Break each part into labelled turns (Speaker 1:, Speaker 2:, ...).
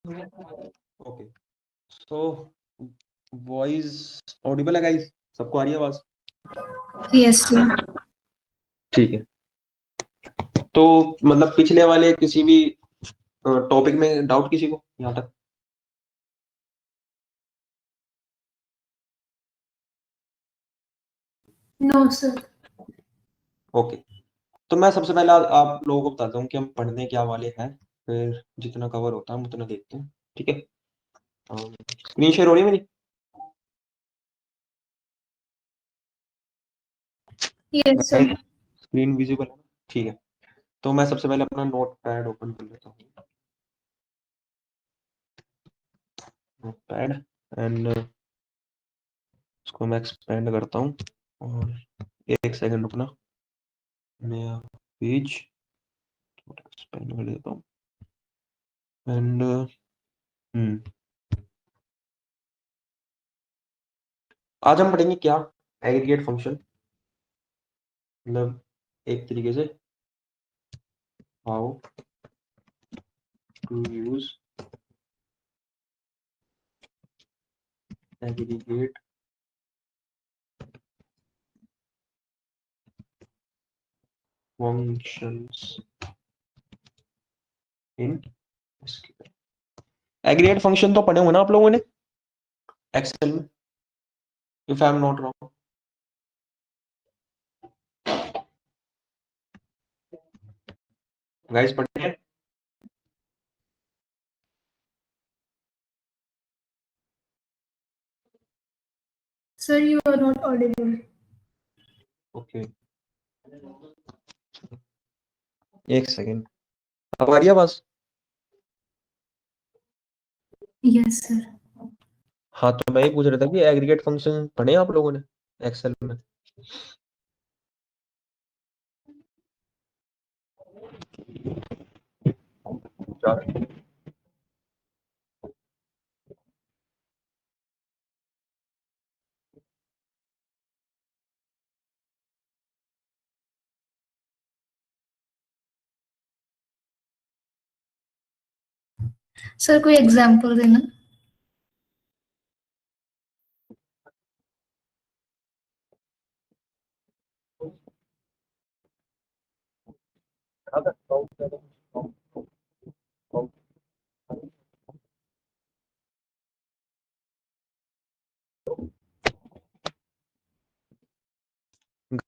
Speaker 1: Okay, so voice Audible है guys? सबको आ रही है आवाज?
Speaker 2: Yes sir.
Speaker 1: ठीक है। तो मतलब पिछले वाले किसी भी टॉपिक में डाउट किसी को यहाँ तक?
Speaker 2: No sir.
Speaker 1: ओके, तो मैं सबसे पहले आप लोगों को बताता हूँ कि हम पढ़ने क्या वाले हैं, फिर जितना कवर होता है हम उतना देखते हैं। ठीक है, स्क्रीन शेयर हो रही है मेरी?
Speaker 2: Yes sir.
Speaker 1: स्क्रीन विजिबल है ना? ठीक है, तो मैं सबसे पहले अपना नोट पैड ओपन कर लेता हूँ। नोट पैड, एंड इसको मैं एक्सपेंड करता हूँ, और एक सेकंड रुकना, मैं पेज एक्सपेंड कर देता हूँ। एंड आज हम पढ़ेंगे क्या? एग्रीगेट फंक्शन, मतलब एक तरीके से how to use aggregate functions in SQL. Aggregate function तो पढ़े होंगे ना आप लोगों ने एक्सेल में, if I am not wrong. Guys पढ़े हैं?
Speaker 2: Sir you are not audible.
Speaker 1: Okay, एक सेकंड, अब आ रही है आवाज?
Speaker 2: Yes sir.
Speaker 1: हाँ, तो मैं ही पूछ रहा था कि एग्रीगेट फंक्शन पढ़े हैं आप लोगों ने एक्सेल में?
Speaker 2: सर कोई एग्जांपल देना।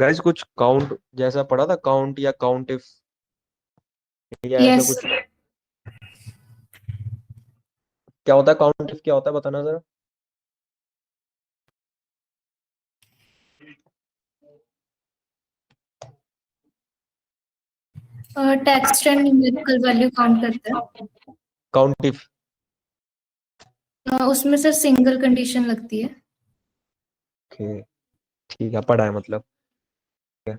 Speaker 1: गाइस कुछ काउंट जैसा पढ़ा था, काउंट या काउंट इफ, या ऐसा
Speaker 2: यस।
Speaker 1: कुछ? क्या होता है काउंट इफ, क्या होता है बताना जरा।
Speaker 2: Text and numerical value count करता
Speaker 1: काउंट इफ,
Speaker 2: है। उसमें सर सिंगल कंडीशन लगती है।
Speaker 1: ओके, ठीक है, पढ़ा है मतलब। ठीक है,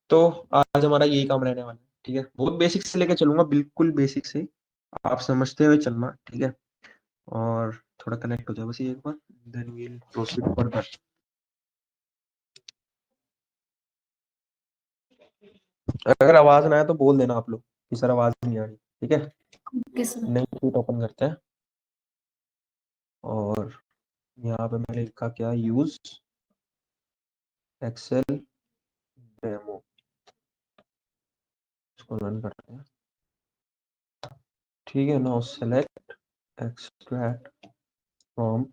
Speaker 1: तो आज हमारा यही काम रहने वाला है। ठीक है, बहुत बेसिक से लेके चलूंगा, बिल्कुल बेसिक से, आप समझते हुए चलना। ठीक है, और थोड़ा कनेक्ट हो जाए बस ये एक बार, then we will proceed further. अगर आवाज ना आए तो बोल देना आप लोग कि सर आवाज नहीं आ रही। ठीक है,
Speaker 2: ओके सर।
Speaker 1: नई शीट ओपन करते हैं, और यहाँ पे मैंने लिखा क्या, यूज एक्सेल डेमो, इसको रन करते हैं। ठीक है, now select extract from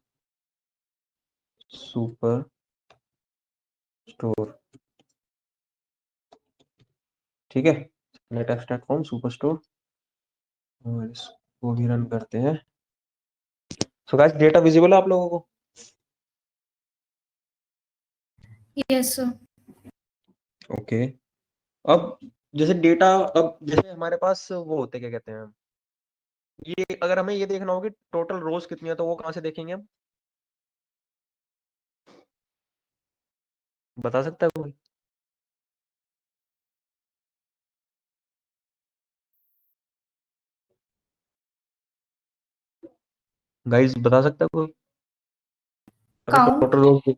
Speaker 1: super store. ठीक है, select extract from super store, और इसको भी रन करते हैं। सो गाइस, डेटा विजिबल है आप लोगों को?
Speaker 2: Yes sir.
Speaker 1: ओके, अब जैसे डेटा, अब जैसे हमारे पास वो होते क्या कहते हैं, ये अगर हमें ये देखना होगा कि टोटल रोज कितनी है, तो वो कहाँ से देखेंगे हम? बता सकता है कोई? गाइस बता सकता है कोई? हमें
Speaker 2: काउंट।
Speaker 1: टोटल रोज,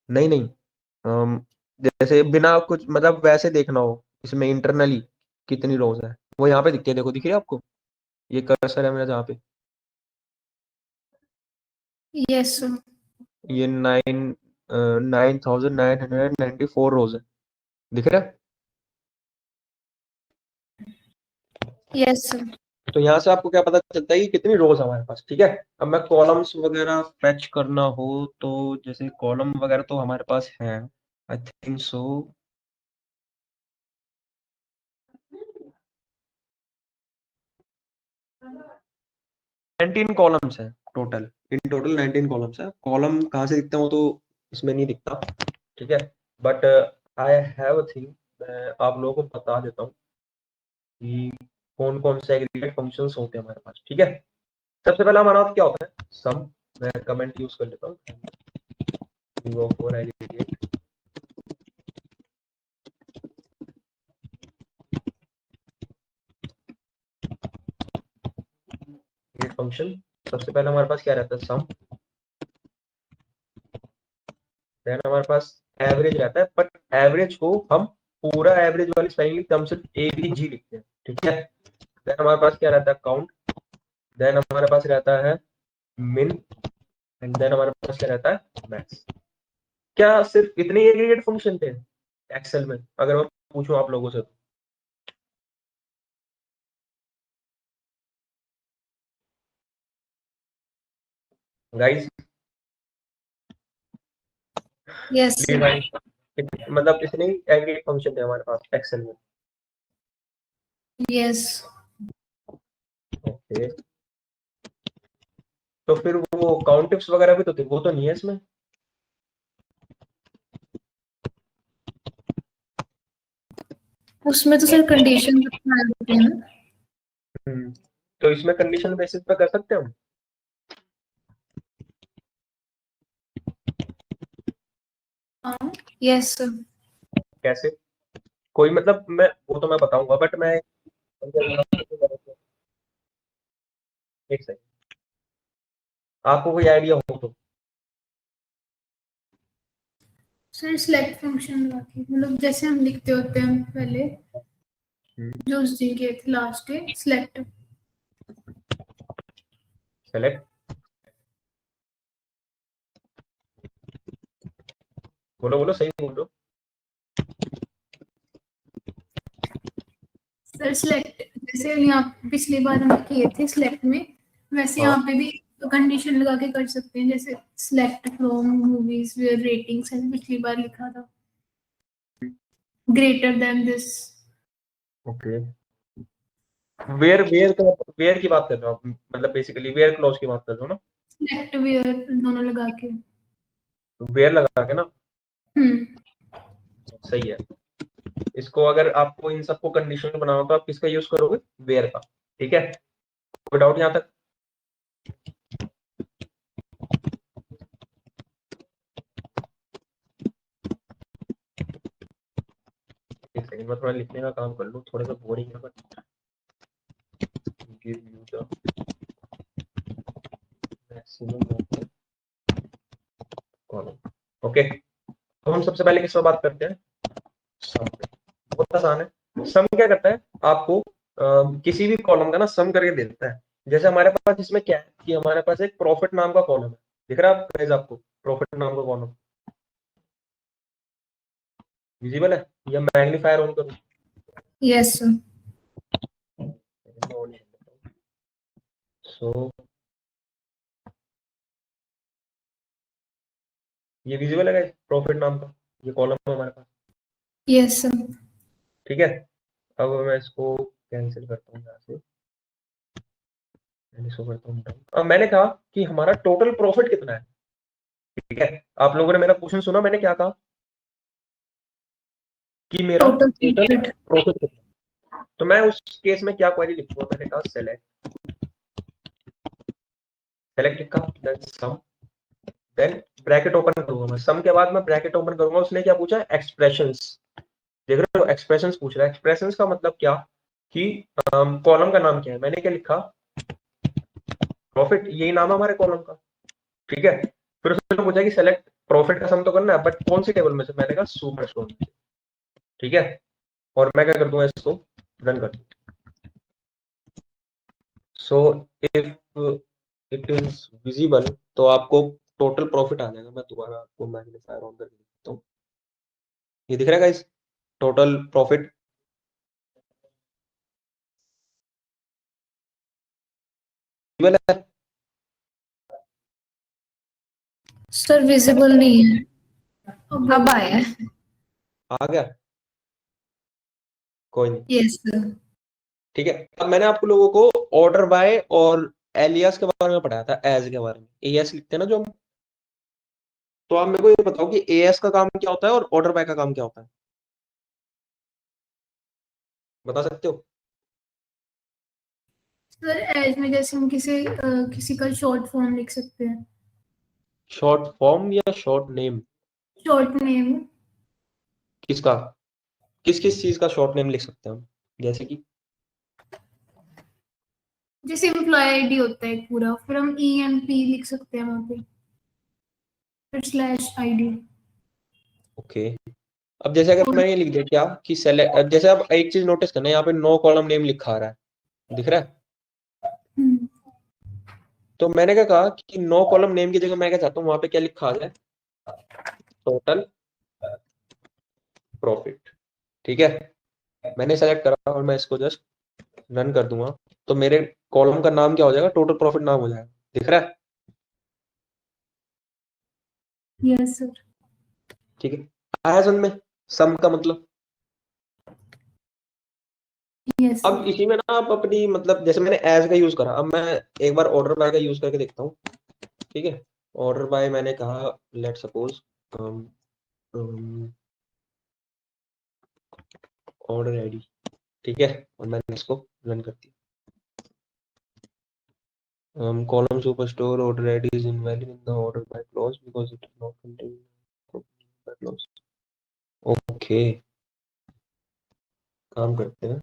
Speaker 1: नहीं नहीं, अम, जैसे बिना कुछ मतलब वैसे देखना हो, इसमें इंटरनली कितनी रोज है, वो यहाँ पे दिखती है, देखो दिख रही है आपको? ये कर्सर है मेरा जहाँ पे,
Speaker 2: यस सर।
Speaker 1: ये 9,994 रोज है, दिख रहा है?
Speaker 2: Yes sir.
Speaker 1: तो यहाँ से आपको क्या पता चलता है कि कितनी रोज हमारे पास, ठीक है। अब मैं कॉलम्स वगैरह फैच करना हो तो जैसे कॉलम वगैरह तो हमारे पास है, आई थिंक सो। 19 कॉलम्स है टोटल, इन टोटल 19 कॉलम्स है। कॉलम कहाँ से दिखता है वो तो इसमें नहीं दिखता, ठीक है। But I have a thing, मैं आप लोगों को बता देता हूँ कि कौन कौन से एग्रीगेट फंक्शंस होते हैं हमारे पास, ठीक है। सबसे पहला हमारा क्या होता है, सम। मैं कमेंट यूज कर लेता हूँ, फॉर एग्रीगेट ये फंक्शन। सबसे पहले हमारे पास क्या रहता है, सम। देन हमारे पास एवरेज रहता है, बट एवरेज को हम पूरा एवरेज वाली स्पेलिंग लिखते हैं, हम सिर्फ एवीजी लिखते हैं, ठीक है। देन हमारे पास क्या रहता है, काउंट। देन हमारे पास रहता है मिन। एंड देन हमारे पास क्या रहता है, मैक्स। क्या सिर्फ इतने एग्रीगेट फंक्शन थे एक्सेल में, अगर मैं पूछूं आप लोगों से तो? Guys
Speaker 2: yes
Speaker 1: please
Speaker 2: sir.
Speaker 1: भाई, मतलब इतने ही एग्रीगेट फंक्शन थे हमारे पास एक्सेल में।
Speaker 2: यस।
Speaker 1: ओके, तो फिर वो काउंटिप्स वगैरह भी तो थे, वो तो नहीं है इसमें।
Speaker 2: उसमें तो सर कंडीशन होती है ना।
Speaker 1: तो इसमें कंडीशन बेसिस पे कर सकते हैं हम।
Speaker 2: हाँ। Yes sir.
Speaker 1: कैसे? कोई मतलब मैं वो तो मैं बताऊंगा, बट मैं एक सेकंड, आपको कोई आइडिया हो तो।
Speaker 2: सर सिलेक्ट फंक्शन लगा के, मतलब जैसे हम लिखते होते हैं पहले, जो उस दिन के थे लास्ट डे सिलेक्ट।
Speaker 1: सेलेक्ट, बोलो बोलो, सही बोलो।
Speaker 2: सर सिलेक्ट जैसे यहाँ पिछली बार हम किए थे सिलेक्ट में, वैसे
Speaker 1: हाँ,
Speaker 2: यहाँ पे भी कंडीशन लगा के कर सकते हैं, जैसे select from movies where ratings है, पिछली बार लिखा था greater than this.
Speaker 1: Okay. Where where तो वेयर की बात कर रहे हो आप, मतलब बेसिकली वेयर क्लॉज की बात कर रहे हो ना?
Speaker 2: सिलेक्ट वेयर दोनों लगा के।
Speaker 1: तो वेयर लगा के ना,
Speaker 2: हम्म।
Speaker 1: सही है। इसको अगर आपको इन सबको कंडीशनल बनाना हो तो आप किसका यूज करोगे, वेयर का, ठीक है। कोई डाउट यहाँ तक? एक सेकंड, मैं थोड़ा लिखने का काम कर लूँ, थोड़ा सा बोरिंग है but give you the maximum column. Okay, तो हम सबसे पहले किस पर बात करते हैं, सम पे। बहुत आसान है। सम क्या करता है, आपको किसी भी कॉलम का ना सम करके दे देता है। जैसे हमारे पास इसमें क्या है कि हमारे पास एक प्रॉफिट नाम का कॉलम है, दिख रहा है गाइस आपको, प्रॉफिट नाम का कॉलम विजिबल है, या मैग्नीफायर ऑन करूं?
Speaker 2: Yes sir.
Speaker 1: सो ये विजिबल है गाइस, प्रॉफिट नाम का ये कॉलम है हमारे पास,
Speaker 2: यस सर।
Speaker 1: ठीक है। अब मैं इसको कैंसिल करता हूँ यहाँ से, इसको करता हूँ down। अब मैंने कहा कि हमारा टोटल प्रॉफिट कितना है, ठीक है। आप लोगों ने मेरा क्वेश्चन सुना, मैंने क्या कहा कि मेरा
Speaker 2: टोटल
Speaker 1: टोटल
Speaker 2: प्रॉफिट।
Speaker 1: प्रॉफिट कितना है। तो मैं उस केस में क्या क्वेरी लिखूंगा, मैंने कहा सेलेक्ट, सेलेक्ट लिखा, then some. Then bracket open करूंगा, मैं सम के बाद मैं ब्रैकेट ओपन करूंगा। उसने क्या पूछा, एक्सप्रेशंस। देख रहे हो, एक्सप्रेशंस पूछ रहा है। एक्सप्रेशंस का मतलब क्या कि कॉलम का नाम क्या है, मैंने क्या लिखा, प्रॉफिट, यही नाम है हमारे कॉलम का, ठीक है। फिर उसने पूछा कि सेलेक्ट प्रॉफिट का सम तो करना है, बट कौन सी टेबल में से, मैंने कहा सुपर स्टोर में से, ठीक है। और मैं क्या कर दूंगा, इसको रन कर दूंगा। So if it is visible, तो आपको टोटल प्रॉफिट आ जाएगा। मैं दोबारा आपको मैग्नीफायर ऑन करके देखता हूँ। ये दिख रहा है गाइस, टोटल प्रॉफिट विजिबल है।
Speaker 2: सर विजिबल नहीं है, अब आया है।
Speaker 1: आ गया, कोई नहीं।
Speaker 2: Yes sir.
Speaker 1: ठीक है, अब मैंने आपको लोगों को ऑर्डर बाय और एलियास के बारे में पढ़ाया था, एज के बारे में। एएस लिखते हैं ना जो हम। तो आप मेरे को ये बताओ कि एएस का काम क्या होता है और ऑर्डर बाय का काम क्या होता है, बता सकते हो?
Speaker 2: सर एज में जैसे हम किसी का शॉर्ट फॉर्म लिख सकते हैं।
Speaker 1: शॉर्ट फॉर्म या शॉर्ट नेम?
Speaker 2: Short name.
Speaker 1: किसका, किस किस चीज का शॉर्ट नेम लिख सकते हैं हम, जैसे कि?
Speaker 2: जैसे एम्प्लॉय आईडी होता है पूरा, फिर हम EMP लिख सकते हैं वहां पे, फिर स्लैश आईडी।
Speaker 1: ओके। अब जैसे अगर
Speaker 2: और
Speaker 1: मैंने ये लिख दिया क्या कि सेलेक्ट, जैसे अब एक चीज नोटिस करना है, यहाँ पे नो कॉलम नेम लिखा आ रहा है, दिख रहा है?
Speaker 2: हम्म,
Speaker 1: तो मैंने क्या कहा कि नो कॉलम नेम की जगह मैं क्या चाहता हूँ, वहां पे क्या लिखा आ जाए, टोटल प्रॉफिट। ठीक है, मैंने सेलेक्ट करा और मैं इसको जस्ट रन कर दूंगा, तो मेरे कॉलम का नाम क्या हो जाएगा, टोटल प्रॉफिट नाम हो जाएगा, दिख रहा है?
Speaker 2: Yes sir.
Speaker 1: ठीक है, आया समझ में, सम का मतलब?
Speaker 2: यस
Speaker 1: अब
Speaker 2: सर।
Speaker 1: इसी में ना आप अपनी मतलब, जैसे मैंने एज का यूज करा, अब मैं एक बार ऑर्डर बाय का यूज करके देखता हूँ। ठीक है, ऑर्डर बाय मैंने कहा, लेट सपोज ऑर्डर आईडी। ठीक है, और मैंने इसको रन कर दिया। column superstore order ID is invalid in the order by clause because it is not contained by clause. Okay, काम करते हैं,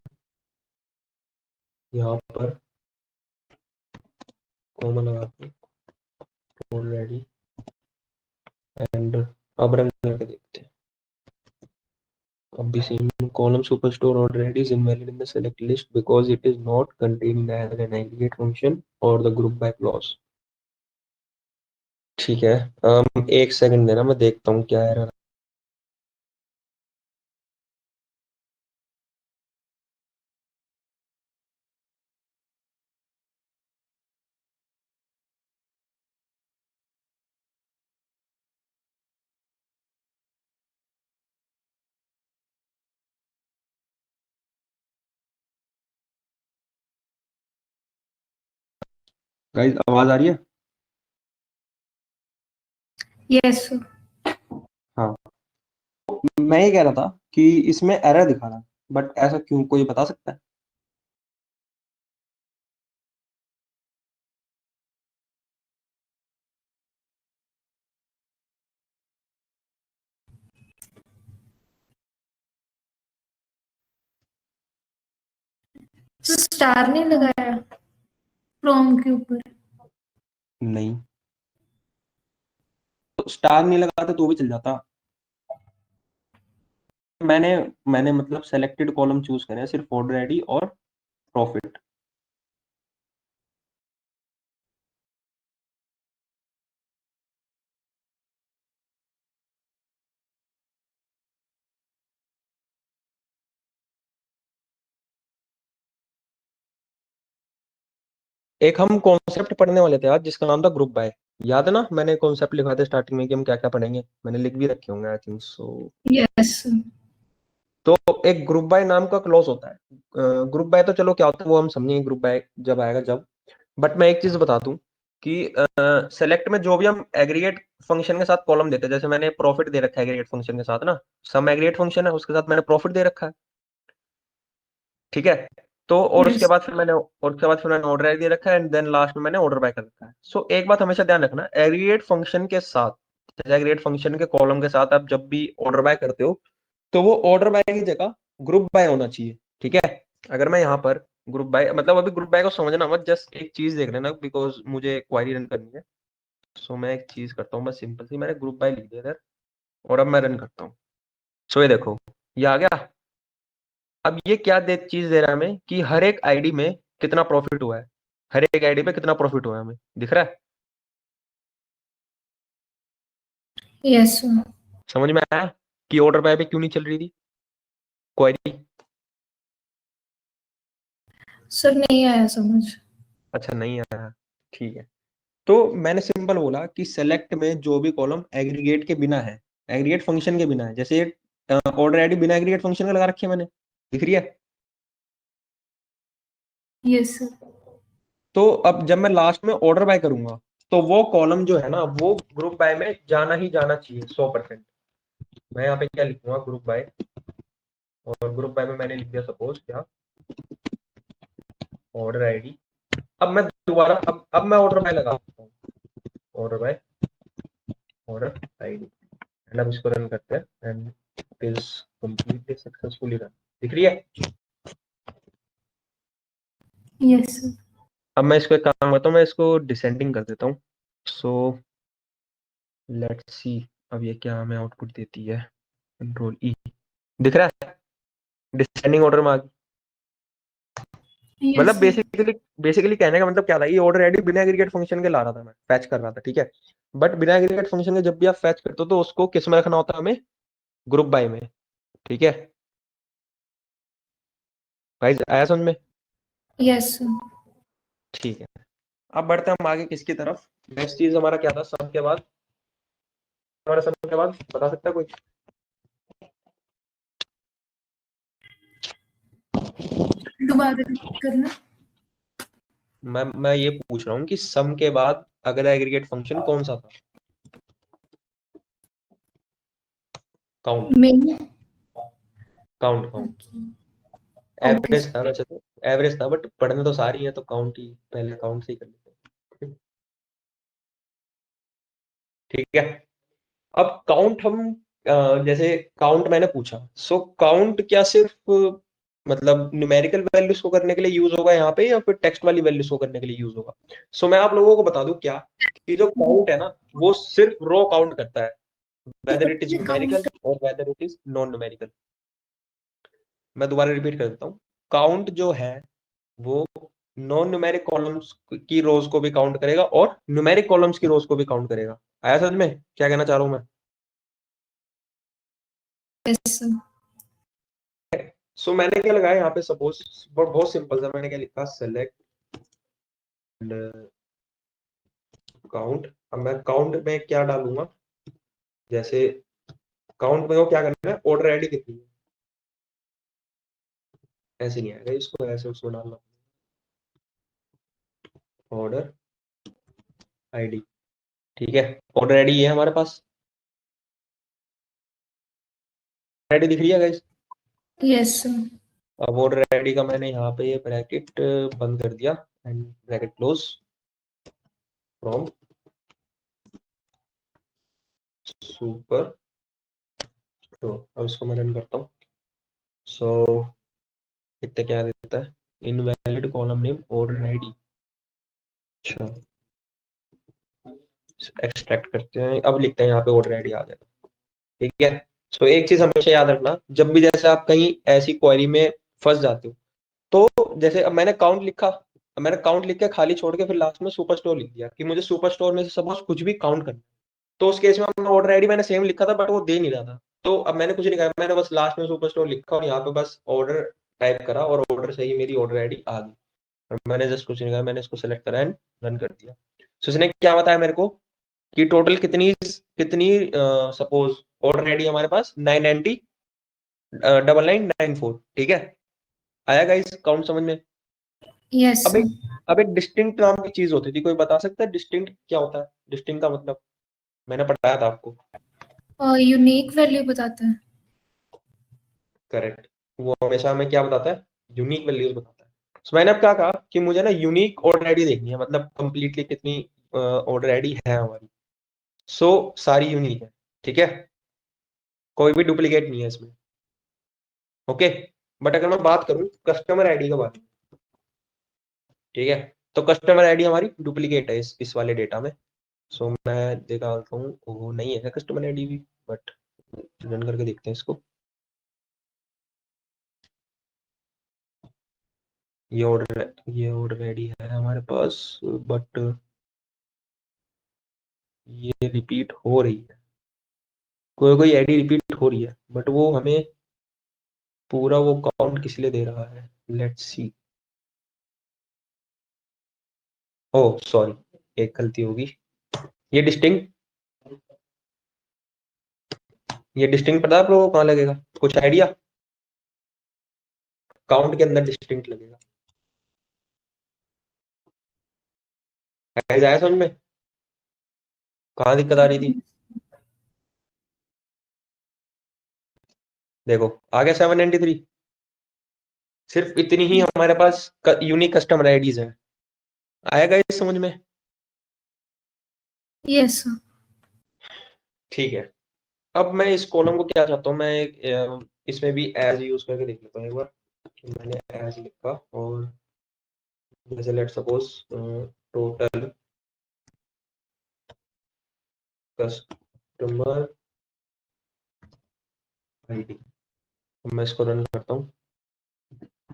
Speaker 1: यहाँ पर कॉमन लगाते हैं order ID एंड अब रन करके देखते हैं। अब भी same, column superstore order ID is invalid in the select list because it is not contained as an aggregate function or the group by clause. ठीक है, एक सेकंड देना, मैं देखता हूँ क्या एरर। गाइस आवाज आ रही है?
Speaker 2: Yes sir.
Speaker 1: हाँ, मैं ये कह रहा था कि इसमें एरर दिखा रहा है, बट ऐसा क्यों, कोई बता सकता है?
Speaker 2: तो स्टार नहीं लगाया फ्रॉम के ऊपर?
Speaker 1: नहीं, तो स्टार नहीं लगाते तो भी चल जाता। मैंने मैंने मतलब सेलेक्टेड कॉलम चूज करे हैं, सिर्फ ऑर्डर आईडी और प्रॉफिट। एक हम कॉन्सेप्ट पढ़ने वाले थे आज जिसका नाम था ग्रुप बाय, याद है ना? मैंने कॉन्सेप्ट लिखा था स्टार्टिंग में कि हम क्या क्या पढ़ेंगे, मैंने लिख भी रखे होंगे I think so.
Speaker 2: Yes sir.
Speaker 1: तो एक ग्रुप बाय नाम का क्लॉज होता है। ग्रुप बाय तो चलो क्या होता है वो हम समझेंगे, ग्रुप बाय जब आएगा जब। बट मैं एक चीज बता दूं कि सेलेक्ट में जो भी हम एग्रीगेट फंक्शन के साथ कॉलम देते हैं, जैसे मैंने प्रॉफिट दे रखा है एग्रीगेट फंक्शन के साथ ना, सम एग्रीगेट फंक्शन है उसके साथ मैंने प्रॉफिट दे रखा है। ठीक है, तो और उसके
Speaker 2: यस।
Speaker 1: बाद फिर मैंने, और उसके बाद फिर मैंने ऑर्डर दे रखा है एंड देन लास्ट में मैंने ऑर्डर बाय कर रखा है। सो एक बात हमेशा ध्यान रखना, एग्रीगेट फंक्शन के साथ, जैसे एग्रीगेट फंक्शन के कॉलम के साथ आप जब भी ऑर्डर बाय करते हो, तो वो ऑर्डर बाय की जगह ग्रुप बाय होना चाहिए। ठीक है, अगर मैं यहाँ पर ग्रुप बाय, मतलब अभी ग्रुप बाय को समझना मत, जस्ट एक चीज देख लेना बिकॉज मुझे क्वारी रन करनी है। सो मैं एक चीज करता हूँ, बस सिंपल सी मैंने ग्रुप बाय लिख दिया इधर, और अब मैं रन करता हूँ। सो ये देखो, ये आ गया। अब ये क्या चीज दे रहा है हमें कि हर एक आईडी में कितना प्रॉफिट हुआ है। हर एक आईडी पे कितना प्रॉफिट हुआ है हमें, दिख रहा है?
Speaker 2: Yes sir.
Speaker 1: समझ में आया कि ऑर्डर बाय पे क्यों नहीं चल रही थी क्वेरी?
Speaker 2: सर नहीं आया समझ।
Speaker 1: अच्छा नहीं आया, ठीक है। तो मैंने सिंपल बोला कि सेलेक्ट में जो भी कॉलम एग्रीगेट के बिना है, एग्रीगेट फंक्शन के बिना है, जैसे ऑर्डर आईडी बिना एग्रीगेट फंक्शन का लगा रखी है मैंने, दिख रही है?
Speaker 2: Yes sir.
Speaker 1: तो अब जब मैं लास्ट में ऑर्डर बाय करूंगा तो वो कॉलम जो है ना वो ग्रुप बाय में जाना ही जाना चाहिए 100%। मैं यहाँ पे क्या लिखूंगा, ग्रुप बाय, और ग्रुप बाय में मैंने लिख दिया सपोज क्या, ऑर्डर आईडी। अब मैं दोबारा अब मैं ऑर्डर बाय लगा सकता हूँ, order by, order ID, and अब इसको रन करते हैं and it is completely successfully run, दिख रही है?
Speaker 2: Yes sir.
Speaker 1: अब मैं इसको एक काम करता हूँ, मैं इसको डिसेंडिंग कर देता हूँ। सो लेट्स सी, अब ये क्या हमें आउटपुट देती है, कंट्रोल ई, दिख रहा है डिसेंडिंग ऑर्डर में आ गई।
Speaker 2: यस
Speaker 1: मतलब
Speaker 2: सर।
Speaker 1: बेसिकली कहने का मतलब क्या था, ये ऑर्डर आईडी बिना एग्रीगेट फंक्शन के ला रहा था, मैं फैच कर रहा था, ठीक है। बट बिना एग्रीगेट फंक्शन के जब भी आप फैच करते हो तो उसको किस में रखना होता है हमें, ग्रुप बाय में, ठीक है। गाइस आया समझ में?
Speaker 2: Yes sir.
Speaker 1: ठीक है। अब बढ़ते हैं हम आगे किसकी तरफ, नेक्स्ट चीज हमारा क्या था सम के बाद, हमारा सम के बाद बता सकता है कोई?
Speaker 2: दोबारा रिपीट करना।
Speaker 1: मैं ये पूछ रहा हूँ कि सम के बाद अगला एग्रीगेट फंक्शन कौन सा था? Count,
Speaker 2: main.
Speaker 1: Count, count.
Speaker 2: Okay
Speaker 1: average
Speaker 2: sir.
Speaker 1: था वैसे तो, एवरेज था, बट पढ़ने तो सारी है तो काउंट ही, पहले काउंट से ही कर लेते हैं, ठीक है। अब काउंट हम जैसे काउंट मैंने पूछा, सो काउंट क्या सिर्फ मतलब न्यूमेरिकल वैल्यूज को करने के लिए यूज होगा यहाँ पे, या फिर टेक्स्ट वाली वैल्यूज को करने के लिए यूज होगा? सो मैं आप लोगों को बता दूं क्या, कि जो काउंट है ना वो सिर्फ रो काउंट करता है, whether it is numerical
Speaker 2: count.
Speaker 1: और whether it is non numerical. मैं दोबारा रिपीट कर देता हूँ, काउंट जो है वो नॉन न्यूमेरिक कॉलम्स की रोज को भी काउंट करेगा और न्यूमेरिक कॉलम्स की रोज को भी काउंट करेगा। आया समझ में क्या कहना चाह रहा हूं मैं?
Speaker 2: Yes sir.
Speaker 1: सो मैंने क्या लगाया यहाँ पे, सपोज बहुत बहुत सिंपल सा मैंने क्या लिखा, सेलेक्ट काउंट। अब मैं काउंट में क्या डालूंगा, जैसे काउंट में वो क्या करना है, ऑर्डर आईडी कितनी है, ऐसे नहीं आएगा, इसको ऐसे उसको डालना, ऑर्डर आईडी, ठीक है। ऑर्डर आईडी ये है हमारे पास, आईडी दिख रही है गाइस?
Speaker 2: Yes sir.
Speaker 1: अब ऑर्डर आईडी का मैंने यहाँ पे ये ब्रैकेट बंद कर दिया and bracket close from super, तो अब इसको मैं रन करता हूँ। सो इतना क्या देता है, invalid column name order ID, अच्छा एक्सट्रैक्ट करते हैं, अब लिखते हैं यहाँ पे ऑर्डर आईडी आ जाएगा, ठीक है। सो एक चीज हमेशा याद रखना, जब भी जैसे आप कहीं ऐसी क्वेरी में फंस जाते हो, तो जैसे अब मैंने काउंट लिखा, अब मैंने काउंट लिख के खाली छोड़ के फिर लास्ट में सुपर स्टोर लिख दिया कि मुझे सुपर स्टोर में से सपोज कुछ भी काउंट करना है। तो उस केस में ऑर्डर आईडी मैंने सेम लिखा था बट वो दे नहीं रहा था, तो अब मैंने कुछ नहीं कहा, मैंने बस लास्ट में सुपर स्टोर लिखा और यहाँ पे बस ऑर्डर टाइप करा और ऑर्डर से ही मेरी ऑर्डर आईडी आ गई। और मैंने जस्ट कुछ नहीं कहा, मैंने इसको सेलेक्ट करा एंड रन कर दिया। So इसने क्या बताया मेरे को कि टोटल कितनी कितनी सपोज ऑर्डर आईडी हमारे पास 990 9994, ठीक है। आया गाइस काउंट समझ में?
Speaker 2: यस
Speaker 1: अब एक
Speaker 2: सर।
Speaker 1: अब एक डिस्टिंक्ट नाम की चीज होती थी, कोई बता सकता है डिस्टिंक्ट क्या होता है? डिस्टिंक्ट का मतलब मैंने पढ़ाया था आपको,
Speaker 2: यूनिक वैल्यू बताता है।
Speaker 1: करेक्ट। वो हमेशा हमें क्या बताता है, यूनिक वैल्यूज बताता है। So मैंने अब क्या कहा कि मुझे ना यूनिक ऑर्डर आईडी देखनी है, मतलब कंप्लीटली कितनी ऑर्डर आईडी है हमारी। सो सारी यूनिक है, ठीक है, कोई भी डुप्लीकेट नहीं है इसमें, ओके। बट अगर मैं बात करूं कस्टमर आईडी के बारे में, ठीक है, तो कस्टमर आईडी हमारी डुप्लीकेट है इस वाले डेटा में। सो मैं देखा हूँ वो नहीं है कस्टमर आईडी भी, बट रन करके देखते हैं इसको। ये ऑर्डर रेडी है हमारे पास, बट ये रिपीट हो रही है, कोई कोई आईडी रिपीट हो रही है, बट वो हमें पूरा वो काउंट किस लिए दे रहा है, लेट्स सी। ओह सॉरी, एक गलती होगी। ये डिस्टिंक्ट ये डिस्टिंक्ट पता है आप लोगों को कहाँ लगेगा, कुछ आइडिया? काउंट के अंदर डिस्टिंक्ट लगेगा। आया समझ में? कहाँ दिक्कत आ रही थी? देखो आ गया 793। सिर्फ इतनी ही हमारे पास यूनिक कस्टमर आईडीज है। आएगा ये समझ में?
Speaker 2: Yes sir.
Speaker 1: ठीक है। अब मैं इस कॉलम को क्या चाहता हूँ, मैं इसमें भी एज यूज करके देख लेता हूँ एक बार। मैंने एज लिखा और जैसे let suppose total customer ID, मैं इसको रन करता हूँ।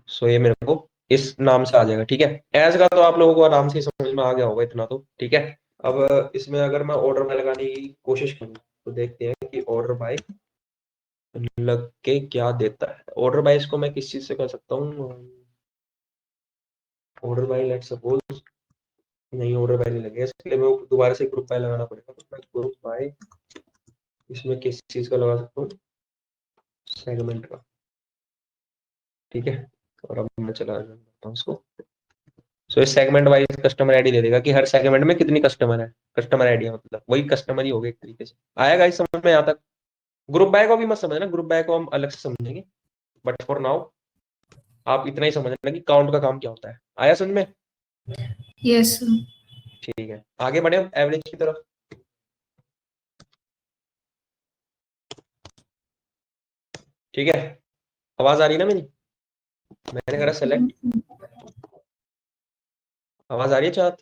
Speaker 1: सो ये मेरे को इस नाम से आ जाएगा। ठीक है, एज का तो आप लोगों को आराम से समझ में आ गया होगा इतना तो। ठीक है, अब इसमें अगर मैं ऑर्डर बाय लगाने की कोशिश करूँ तो देखते हैं कि ऑर्डर बाय लग के क्या देता है। ऑर्डर बाय इसको मैं किस चीज से कर सकता हूँ? ऑर्डर बाय लेट सपोज, नहीं ऑर्डर बाय नहीं लगेगा, इसके लिए मैं दोबारा से ग्रुप बाय लगाना पड़ेगा। तो मैं ग्रुप बाय इसमें किस चीज का लगा सकता हूँ? सेगमेंट का। ठीक है, और अब मैं चला जाता हूँ इसको। सो इस सेगमेंट वाइज कस्टमर आईडी दे देगा कि हर सेगमेंट में कितनी कस्टमर है। कस्टमर आईडी है मतलब वही कस्टमर ही होगा एक तरीके से। आएगा इस समझ में यहाँ तक? ग्रुप बाय को भी मत समझना, ग्रुप बाय को हम अलग से समझेंगे, बट फॉर नाउ आप इतना ही समझना कि काउंट का काम क्या होता है। आया समझ में?
Speaker 2: Yes sir.
Speaker 1: ठीक है, आगे बढ़े एवरेज की तरफ। ठीक है, आवाज आ रही है ना मेरी? मैंने करा सेलेक्ट। आवाज आ रही है चाहत?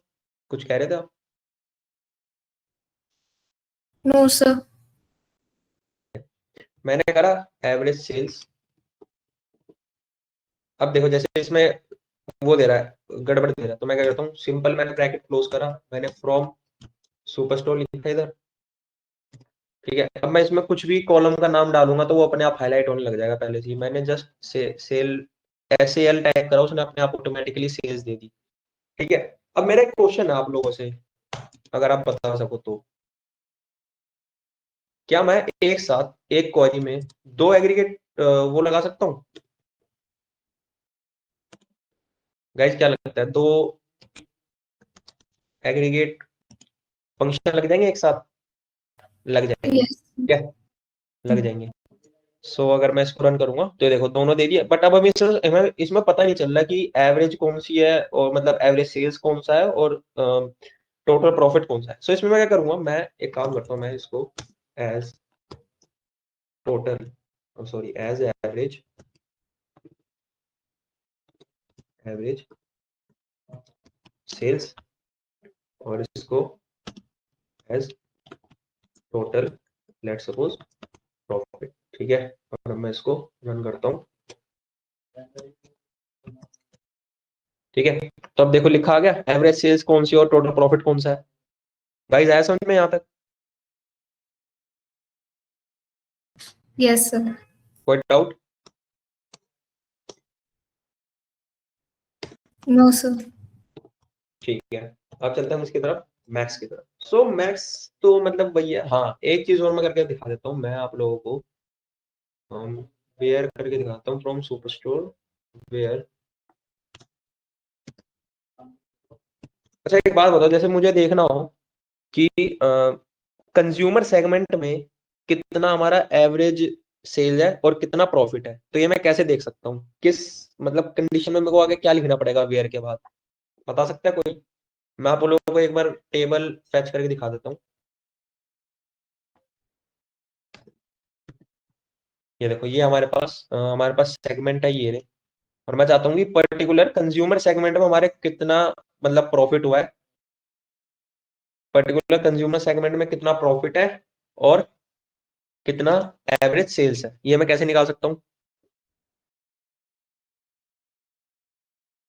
Speaker 1: कुछ कह रहे थे आप?
Speaker 2: No sir.
Speaker 1: मैंने करा एवरेज सेल्स। अब देखो जैसे इसमें वो दे रहा है, गड़बड़ दे रहा है, तो मैं क्या करता हूँ, सिंपल मैंने ब्रैकेट क्लोज करा, मैंने फ्रॉम सुपर स्टोर लिखा इधर। ठीक है, अब मैं इसमें कुछ भी कॉलम का नाम डालूंगा तो वो अपने आप हाईलाइट होने लग जाएगा। पहले से ही मैंने जस्ट सेल SAL टाइप करा, उसने अपने आप ऑटोमेटिकली सेल्स दे दी। ठीक है, अब मेरा एक क्वेश्चन है आप लोगों से, अगर आप बता सको तो, क्या मैं एक साथ एक क्वेरी में दो एग्रीगेट वो लगा सकता हूँ? गाइस क्या लगता है, दो एग्रीगेट फंक्शन लग जाएंगे एक साथ? लग जाएंगे
Speaker 2: यस।
Speaker 1: क्या? लग जाएंगे। सो अगर मैं इसको रन करूंगा तो ये देखो दोनों दे दिया, बट अब हमें हमें इसमें पता नहीं चल रहा कि एवरेज कौन सी है और मतलब एवरेज सेल्स कौन सा है और टोटल प्रॉफिट कौन सा है। सो इसमें मैं क्या करूंगा, मैं एक काम करता हूँ, मैं इसको as total, sorry as average, average sales, और इसको as total let suppose profit. ठीक है, और मैं इसको रन करता हूँ। ठीक है, तो अब देखो लिखा आ गया एवरेज सेल्स कौन सी और टोटल प्रॉफिट कौन सा है। गाइस आया समझ में यहाँ तक?
Speaker 2: Yes sir.
Speaker 1: कोई डाउट?
Speaker 2: No sir.
Speaker 1: ठीक है, अब चलते हैं उसकी तरफ, मैक्स की तरफ। सो मैक्स तो मतलब भैया, हाँ एक चीज और मैं करके दिखा देता हूँ मैं आप लोगों को। वेयर करके दिखाता हूँ, फ्रॉम सुपर स्टोर वेयर। अच्छा एक बात बताओ, जैसे मुझे देखना हो कि कंज्यूमर सेगमेंट में कितना हमारा एवरेज सेल है और कितना प्रॉफिट है, तो ये मैं कैसे देख सकता हूँ? किस मतलब कंडीशन में मेरे को आगे क्या लिखना पड़ेगा वेयर के बाद? बता सकता है कोई? मैं आप लोगों को एक बार टेबल फैच करके दिखा देता हूँ। ये देखो, ये हमारे पास सेगमेंट है ये रे। और मैं चाहता हूँ कि पर्टिकुलर कंज्यूमर सेगमेंट में हमारे कितना मतलब प्रॉफिट हुआ है, पर्टिकुलर कंज्यूमर सेगमेंट में कितना प्रॉफिट है और कितना एवरेज सेल्स है, ये मैं कैसे निकाल सकता हूँ?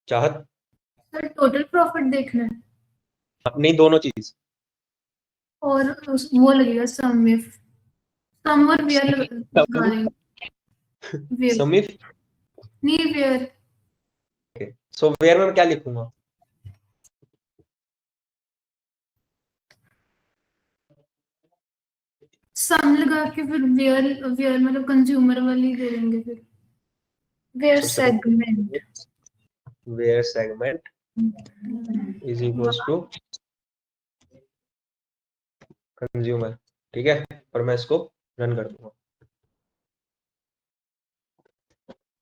Speaker 1: चाहत।
Speaker 2: सर टोटल प्रॉफिट देखना है
Speaker 1: नहीं, दोनों चीज।
Speaker 2: और वो लगेगा सम में, सम और वेयर लगा
Speaker 1: समिफ।
Speaker 2: देंगे। वेयर,
Speaker 1: समिफ।
Speaker 2: नहीं वेयर।
Speaker 1: सो वेयर में मैं क्या लिखूंगा?
Speaker 2: सम लगा के फिर वेयर, वेयर मतलब कंज्यूमर वाली दे देंगे फिर, वेयर
Speaker 1: सबसे
Speaker 2: सेगमेंट।
Speaker 1: पहले where segment is equals to consumer. ठीक है, और मैं इसको रन कर दूंगा।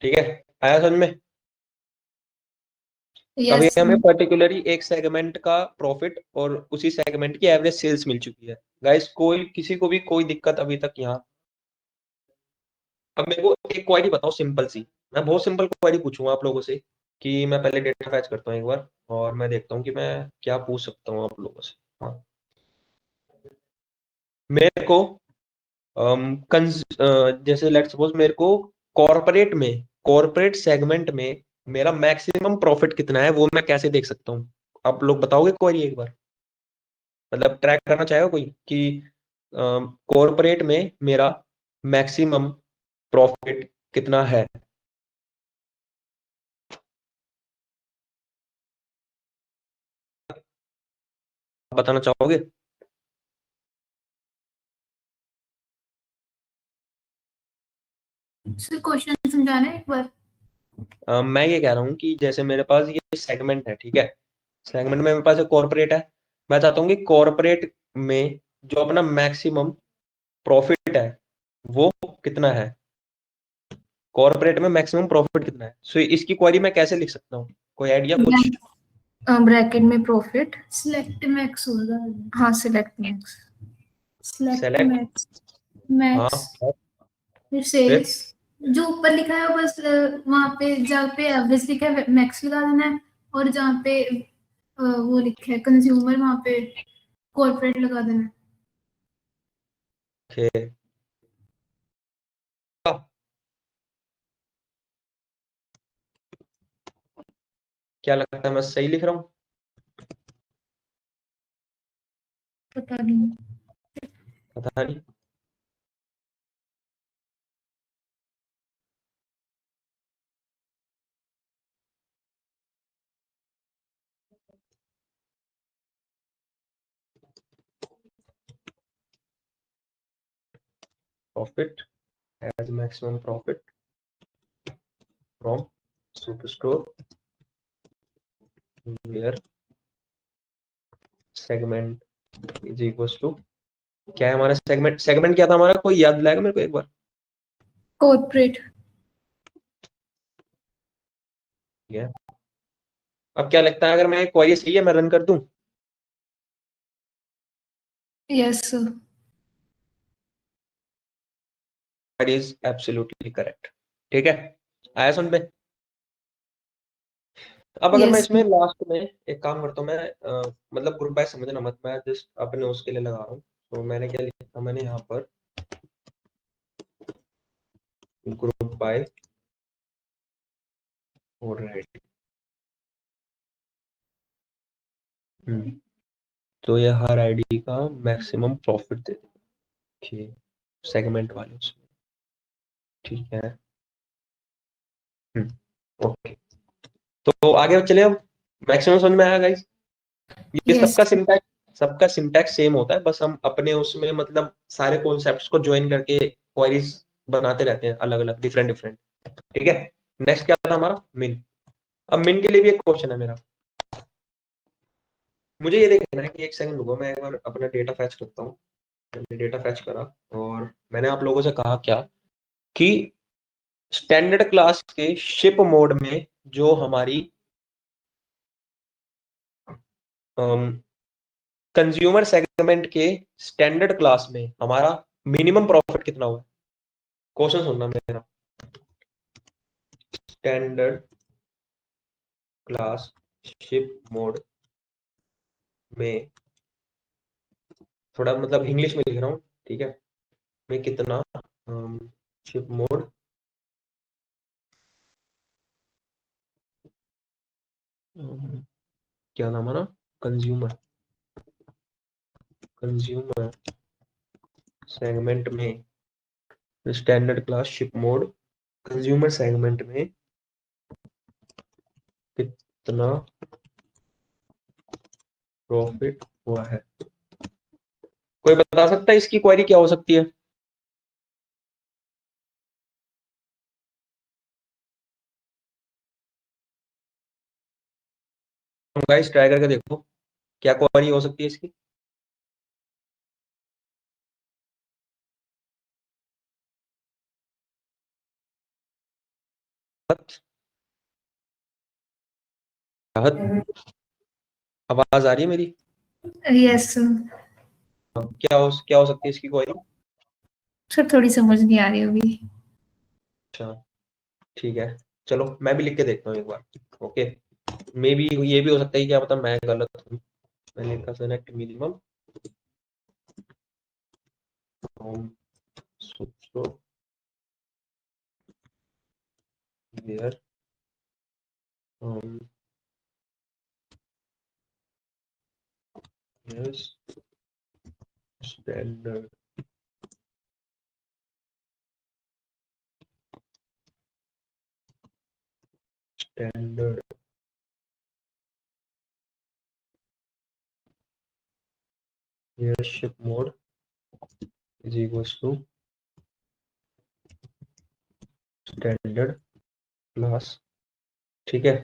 Speaker 1: ठीक है, आया समझ में? अभी
Speaker 2: यस।
Speaker 1: हमें पर्टिकुलरली एक सेगमेंट का प्रॉफिट और उसी सेगमेंट की एवरेज सेल्स मिल चुकी है। गाइस, कोई किसी को भी कोई दिक्कत अभी तक यहाँ? अब मेरे को एक क्वेरी बताओ सिंपल सी। मैं बहुत सिंपल क्वेरी पूछूंगा आप लोगों से, कि मैं पहले डेटा फैच करता हूँ एक बार, और मैं देखता हूँ कि मैं क्या पूछ सकता हूँ आप लोगों से। हाँ, मेरे को जैसे लेट्स सपोज मेरे को कॉर्पोरेट सेगमेंट में मेरा मैक्सिमम प्रॉफिट कितना है, वो मैं कैसे देख सकता हूँ? आप लोग बताओगे क्वेरी एक बार? मतलब ट्रैक करना चाहेगा कोई कि कॉर्पोरेट में मेरा मैक्सिमम प्रॉफिट कितना है? बताना चाहोगे?
Speaker 2: सर क्वेश्चन समझाना है एक बार।
Speaker 1: मैं ये कह रहा हूँ कि जैसे मेरे पास ये सेगमेंट है, ठीक है, सेगमेंट में मेरे पास एक कॉर्पोरेट है। मैं चाहता हूँ कि कॉर्पोरेट में जो अपना मैक्सिमम प्रॉफिट है वो कितना है, कॉर्पोरेट में मैक्सिमम प्रॉफिट कितना है। सो इसकी क्वेरी मैं कैसे लिख सकता हूँ? कोई आइडिया कुछ?
Speaker 2: ब्रैकेट में प्रॉफिट सिलेक्ट मैक्स होगा। हाँ select max, select
Speaker 1: select.
Speaker 2: Max,
Speaker 1: हाँ,
Speaker 2: मैक्स, फिर
Speaker 1: फिर
Speaker 2: सेल्स। जो ऊपर लिखा है बस वहां पे जहाँ पे एवरेज लिखा है मैक्स लगा देना है, और जहाँ पे वो लिखा है कंज्यूमर वहां पे कॉर्पोरेट लगा देना है।
Speaker 1: ओके। क्या लगता है, मैं सही लिख रहा हूँ?
Speaker 2: पता नहीं।
Speaker 1: पता नहीं। Profit as maximum profit from super store where segment is equals to, क्या है हमारा सेगमेंट? सेगमेंट क्या था हमारा? कोई याद दिलाएगा मेरे को एक बार?
Speaker 2: कॉर्पोरेट।
Speaker 1: ठीक है। अब क्या लगता है, अगर मैं क्वेरी सही है मैं रन कर दूं?
Speaker 2: Yes sir.
Speaker 1: That is absolutely correct. ठीक है, आया समझ में? अब अगर मैं
Speaker 2: यस।
Speaker 1: इसमें लास्ट में एक काम करता हूँ, मैं मतलब ग्रुप बाय समझना मत, मैं जस्ट अपने उसके लिए लगा रहा हूँ। तो मैंने क्या लिखा, मैंने यहाँ पर ग्रुप बाय और रेड। तो ये हर आईडी का मैक्सिमम प्रॉफिट दे देखिए, सेगमेंट वाले उसमें। ठीक है। ओके, तो आगे चले अब। मैक्सिमम समझ में आया गाइस? ये
Speaker 2: यस।
Speaker 1: सबका सिंटैक्स सेम होता है, बस हम अपने उसमें मतलब सारे कॉन्सेप्ट्स को ज्वाइन करके क्वेरीज बनाते रहते हैं, अलग अलग डिफरेंट डिफरेंट। ठीक है। नेक्स्ट क्या था हमारा? मिन। अब मिन के लिए भी एक क्वेश्चन है मेरा। मुझे ये देखना है कि एक सेकंड रुको, मैं एक बार अपना डेटा फैच करता हूँ। मैंने डेटा फैच करा, और मैंने आप लोगों से कहा क्या कि स्टैंडर्ड क्लास के शिप मोड में जो हमारी कंज्यूमर सेगमेंट के स्टैंडर्ड क्लास में हमारा मिनिमम प्रॉफिट कितना हुआ? क्वेश्चन सुनना मेरा। स्टैंडर्ड क्लास शिप मोड में, थोड़ा मतलब इंग्लिश में लिख रहा हूँ, ठीक है, में कितना शिप मोड क्या नाम है ना, कंज्यूमर, कंज्यूमर सेगमेंट में standard class ship mode, consumer segment में कितना प्रॉफिट हुआ है। कोई बता सकता है इसकी क्वेरी क्या हो सकती है? गाइस ट्राई करके देखो क्या क्वेरी हो सकती है इसकी। राहत, राहत, आवाज आ रही है मेरी?
Speaker 2: यस
Speaker 1: क्या हो सकती है इसकी क्वेरी?
Speaker 2: सर, थोड़ी समझ नहीं आ रही अभी।
Speaker 1: अच्छा ठीक है, चलो मैं भी लिख के देखता हूँ एक बार। ओके, मे बी ये भी हो सकता है, क्या पता मैं गलत हूँ। मैंने लिखा select minimum where standard standard ship mode is equals to standard class. ठीक है,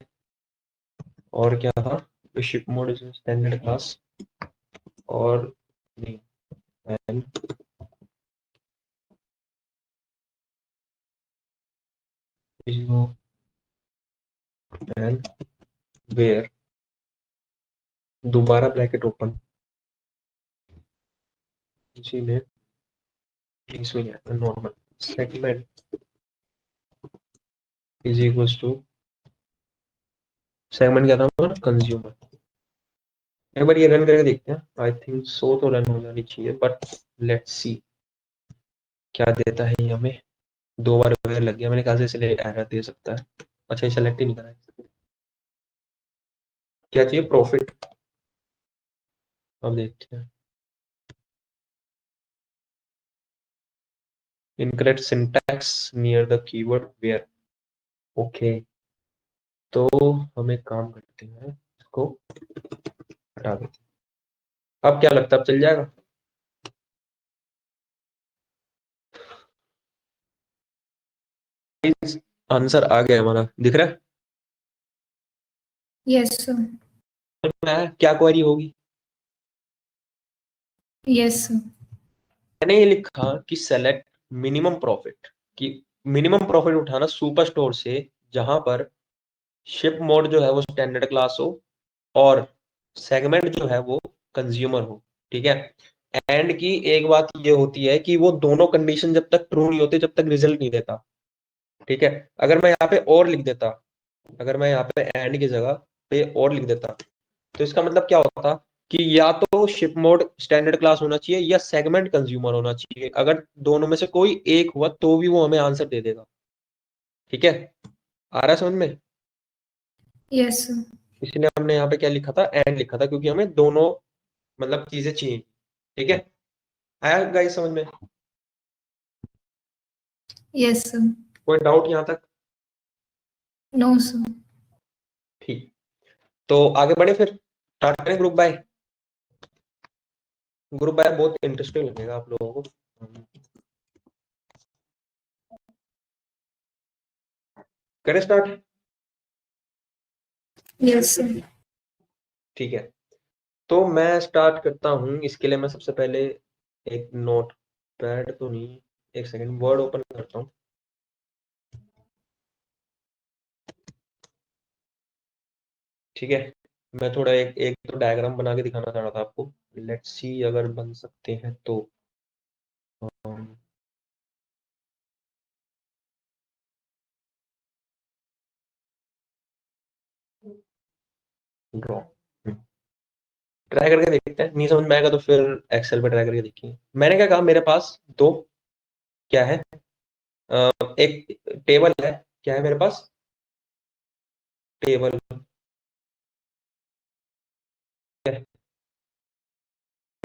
Speaker 1: और क्या था? Ship mode is standard class, और नहीं, एंड एंड वेयर, दोबारा ब्रैकेट ओपन, इसी में इसमें normal segment is equals to, segment क्या था हमारा? कंज्यूमर। एक बार ये रन करके देखते हैं, आई थिंक सो तो रन हो जानी चाहिए, बट लेट्स सी क्या देता है ये हमें। दो बार वगैरह लग गया, मैंने कहा से इसलिए एरर दे सकता है। अच्छा, ये सेलेक्ट ही नहीं करा है। क्या चाहिए? प्रॉफिट। अब देखते हैं। Incorrect syntax near the keyword where. Okay, तो हम एक काम करते हैं, इसको हटा देते हैं। अब क्या लगता है, अब चल जाएगा? आंसर आ गया हमारा, दिख रहा है?
Speaker 2: यस
Speaker 1: समझ में आया क्या क्वेरी होगी?
Speaker 2: यस
Speaker 1: मैंने ये लिखा कि सेलेक्ट मिनिमम प्रॉफिट, कि मिनिमम प्रॉफिट उठाना सुपर स्टोर से जहां पर शिप मोड जो है वो स्टैंडर्ड क्लास हो, और सेगमेंट जो है वो कंज्यूमर हो। ठीक है, एंड की एक बात ये होती है कि वो दोनों कंडीशन जब तक ट्रू नहीं होते जब तक रिजल्ट नहीं देता। ठीक है, अगर मैं यहाँ पे और लिख देता, अगर मैं यहाँ पे एंड की जगह पे और लिख देता, तो इसका मतलब क्या होता कि या तो शिप मोड स्टैंडर्ड क्लास होना चाहिए या सेगमेंट कंज्यूमर होना चाहिए। अगर दोनों में से कोई एक हुआ तो भी वो हमें आंसर दे देगा। ठीक है, आ रहा है समझ में?
Speaker 2: यस
Speaker 1: इसलिए हमने यहाँ पे क्या लिखा था, एंड लिखा था, क्योंकि हमें दोनों मतलब चीजें चाहिए। ठीक है, आया गाइस समझ में?
Speaker 2: यस
Speaker 1: कोई डाउट यहाँ तक?
Speaker 2: No sir.
Speaker 1: ठीक, तो आगे बढ़े फिर, स्टार्ट करें ग्रुप बाय। ग्रुप बाय बहुत इंटरेस्टिंग लगेगा आप लोगों को। करें स्टार्ट?
Speaker 2: यस
Speaker 1: ठीक है, तो मैं स्टार्ट करता हूँ। इसके लिए मैं सबसे पहले एक नोट पैड तो नहीं, एक सेकंड वर्ड ओपन करता हूँ। ठीक है, मैं थोड़ा एक तो डायग्राम बना के दिखाना चाह रहा था आपको। लेट्स सी अगर बन सकते हैं तो। ड्रॉ, ट्राई करके देखते हैं, नहीं समझ में आएगा तो फिर एक्सेल पे ट्राई करके देखिए। मैंने क्या कहा, मेरे पास दो क्या है, एक टेबल है। क्या है मेरे पास? टेबल।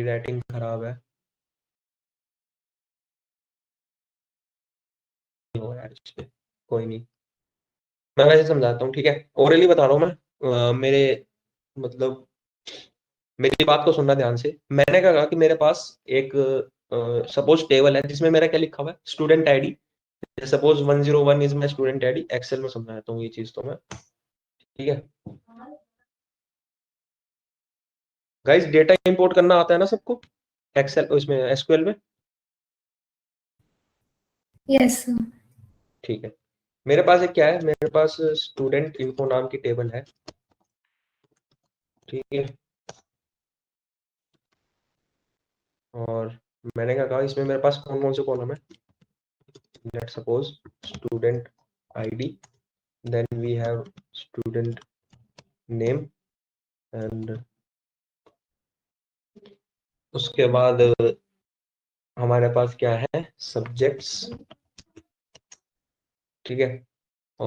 Speaker 1: राइटिंग खराब है। हो यार इस पे, कोई नहीं, मैं वैसे समझाता हूँ, ठीक है, ओरली बता रहा हूँ मैं। मेरे मतलब मेरी बात को सुनना ध्यान से। मैंने क्या कहा कि मेरे पास एक सपोज टेबल है जिसमें मेरा क्या लिखा हुआ है, student ID. Suppose 101 is my student ID. Excel में समझाता हूँ ये चीज तो मैं, ठीक है। गाइस डेटा इंपोर्ट करना आता है ना सबको, एक्सेल उसमें एसक्यूएल में?
Speaker 2: यस।
Speaker 1: ठीक है। मेरे पास एक क्या है, मेरे पास स्टूडेंट इन्फो नाम की टेबल है, ठीक है। और मैंने क्या कहा, इसमें मेरे पास कौन कौन से कॉलम है, let suppose student ID, then we have student name, and उसके बाद हमारे पास क्या है, सब्जेक्ट्स, ठीक है।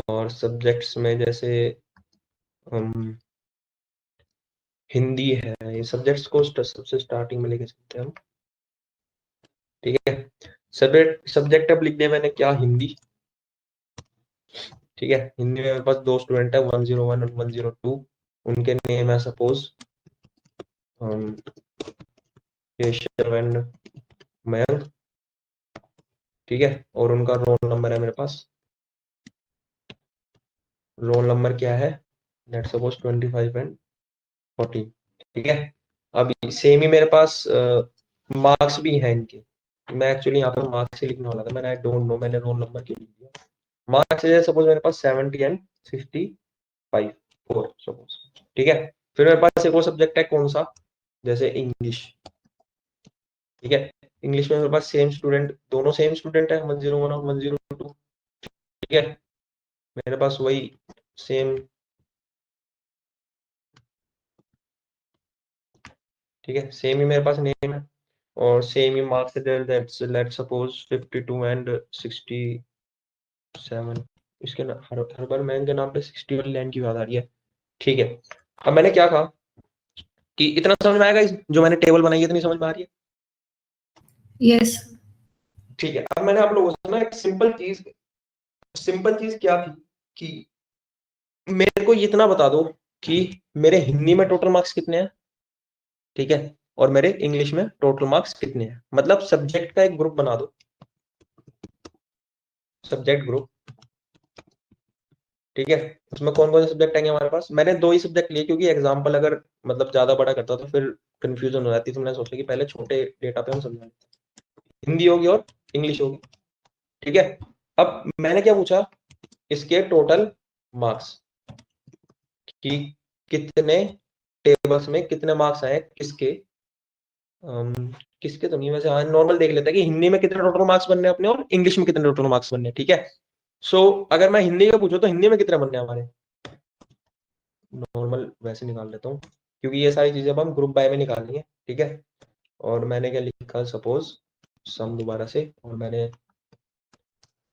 Speaker 1: और सब्जेक्ट्स में जैसे हम हिंदी है, ये सब्जेक्ट्स को सबसे स्टार्टिंग में लेके चलते हैं हम, ठीक है। सब्जेक्ट सब्जेक्ट अब लिख दिया मैंने क्या, हिंदी, ठीक है। हिंदी में मेरे पास दो स्टूडेंट है, 101 और 102। उनके नेम है सपोज केशव एंड मयंक, ठीक है। और उनका रोल नंबर है मेरे पास, रोल नंबर क्या है, लेट सपोज 25 एंड 14, ठीक है। अब सेम ही मेरे पास मार्क्स भी हैं इनके। मैं एक्चुअली यहाँ पर मार्क्स ही लिखने वाला था, मैंने आई डोंट नो मैंने रोल नंबर क्यों लिख दिया। मार्क्स है सपोज मेरे पास 70 एंड 65, 4 सपोज, ठीक है। फिर मेरे पास एक और सब्जेक्ट है कौन सा, जैसे इंग्लिश, ठीक है। इंग्लिश में मेरे पास सेम स्टूडेंट, दोनों सेम स्टूडेंट है, 101 और 102, ठीक है। मेरे पास वही सेम, ठीक है, सेम ही मेरे पास नेम है और सेम ही मार्क्स है, दैट्स लेट सपोज 52 एंड 67। इसके ना हर बार मैं इनके नाम पे 60 वाली लाइन की बात आ रही है, ठीक है। अब मैंने क्या कहा कि इतना समझ में आएगा, जो मैंने टेबल बनाई है इतनी समझ में आ रही है,
Speaker 2: यस।
Speaker 1: ठीक है। अब मैंने आप लोगों से ना एक सिंपल चीज क्या थी कि मेरे को इतना बता दो कि मेरे हिंदी में टोटल मार्क्स कितने हैं, ठीक है, और मेरे इंग्लिश में टोटल मार्क्स कितने हैं। मतलब सब्जेक्ट का एक ग्रुप बना दो, सब्जेक्ट ग्रुप, ठीक है। उसमें कौन कौन से सब्जेक्ट आएंगे हमारे पास, मैंने दो ही सब्जेक्ट लिए क्योंकि एग्जाम्पल अगर मतलब ज्यादा बड़ा करता तो फिर कंफ्यूजन हो जाती, तो मैंने सोचा कि पहले छोटे डेटा पे हम समझाएं। हिंदी होगी और इंग्लिश होगी, ठीक है। अब मैंने क्या पूछा, इसके टोटल मार्क्स कि कितने टेबल्स में कितने मार्क्स आए किसके, किसके तो नहीं, वैसे हाँ नॉर्मल देख लेते हैं कि हिंदी में कितने टोटल मार्क्स बनने हैं अपने और इंग्लिश में कितने टोटल मार्क्स बनने हैं, ठीक है। सो अगर मैं हिंदी का पूछूं तो हिंदी में कितने बनने हैं हमारे, नॉर्मल वैसे निकाल लेता हूँ क्योंकि ये सारी चीजें अब हम ग्रुप बाय में निकालेंगे, ठीक है। और मैंने क्या लिखा, सपोज सम दोबारा से, और मैंने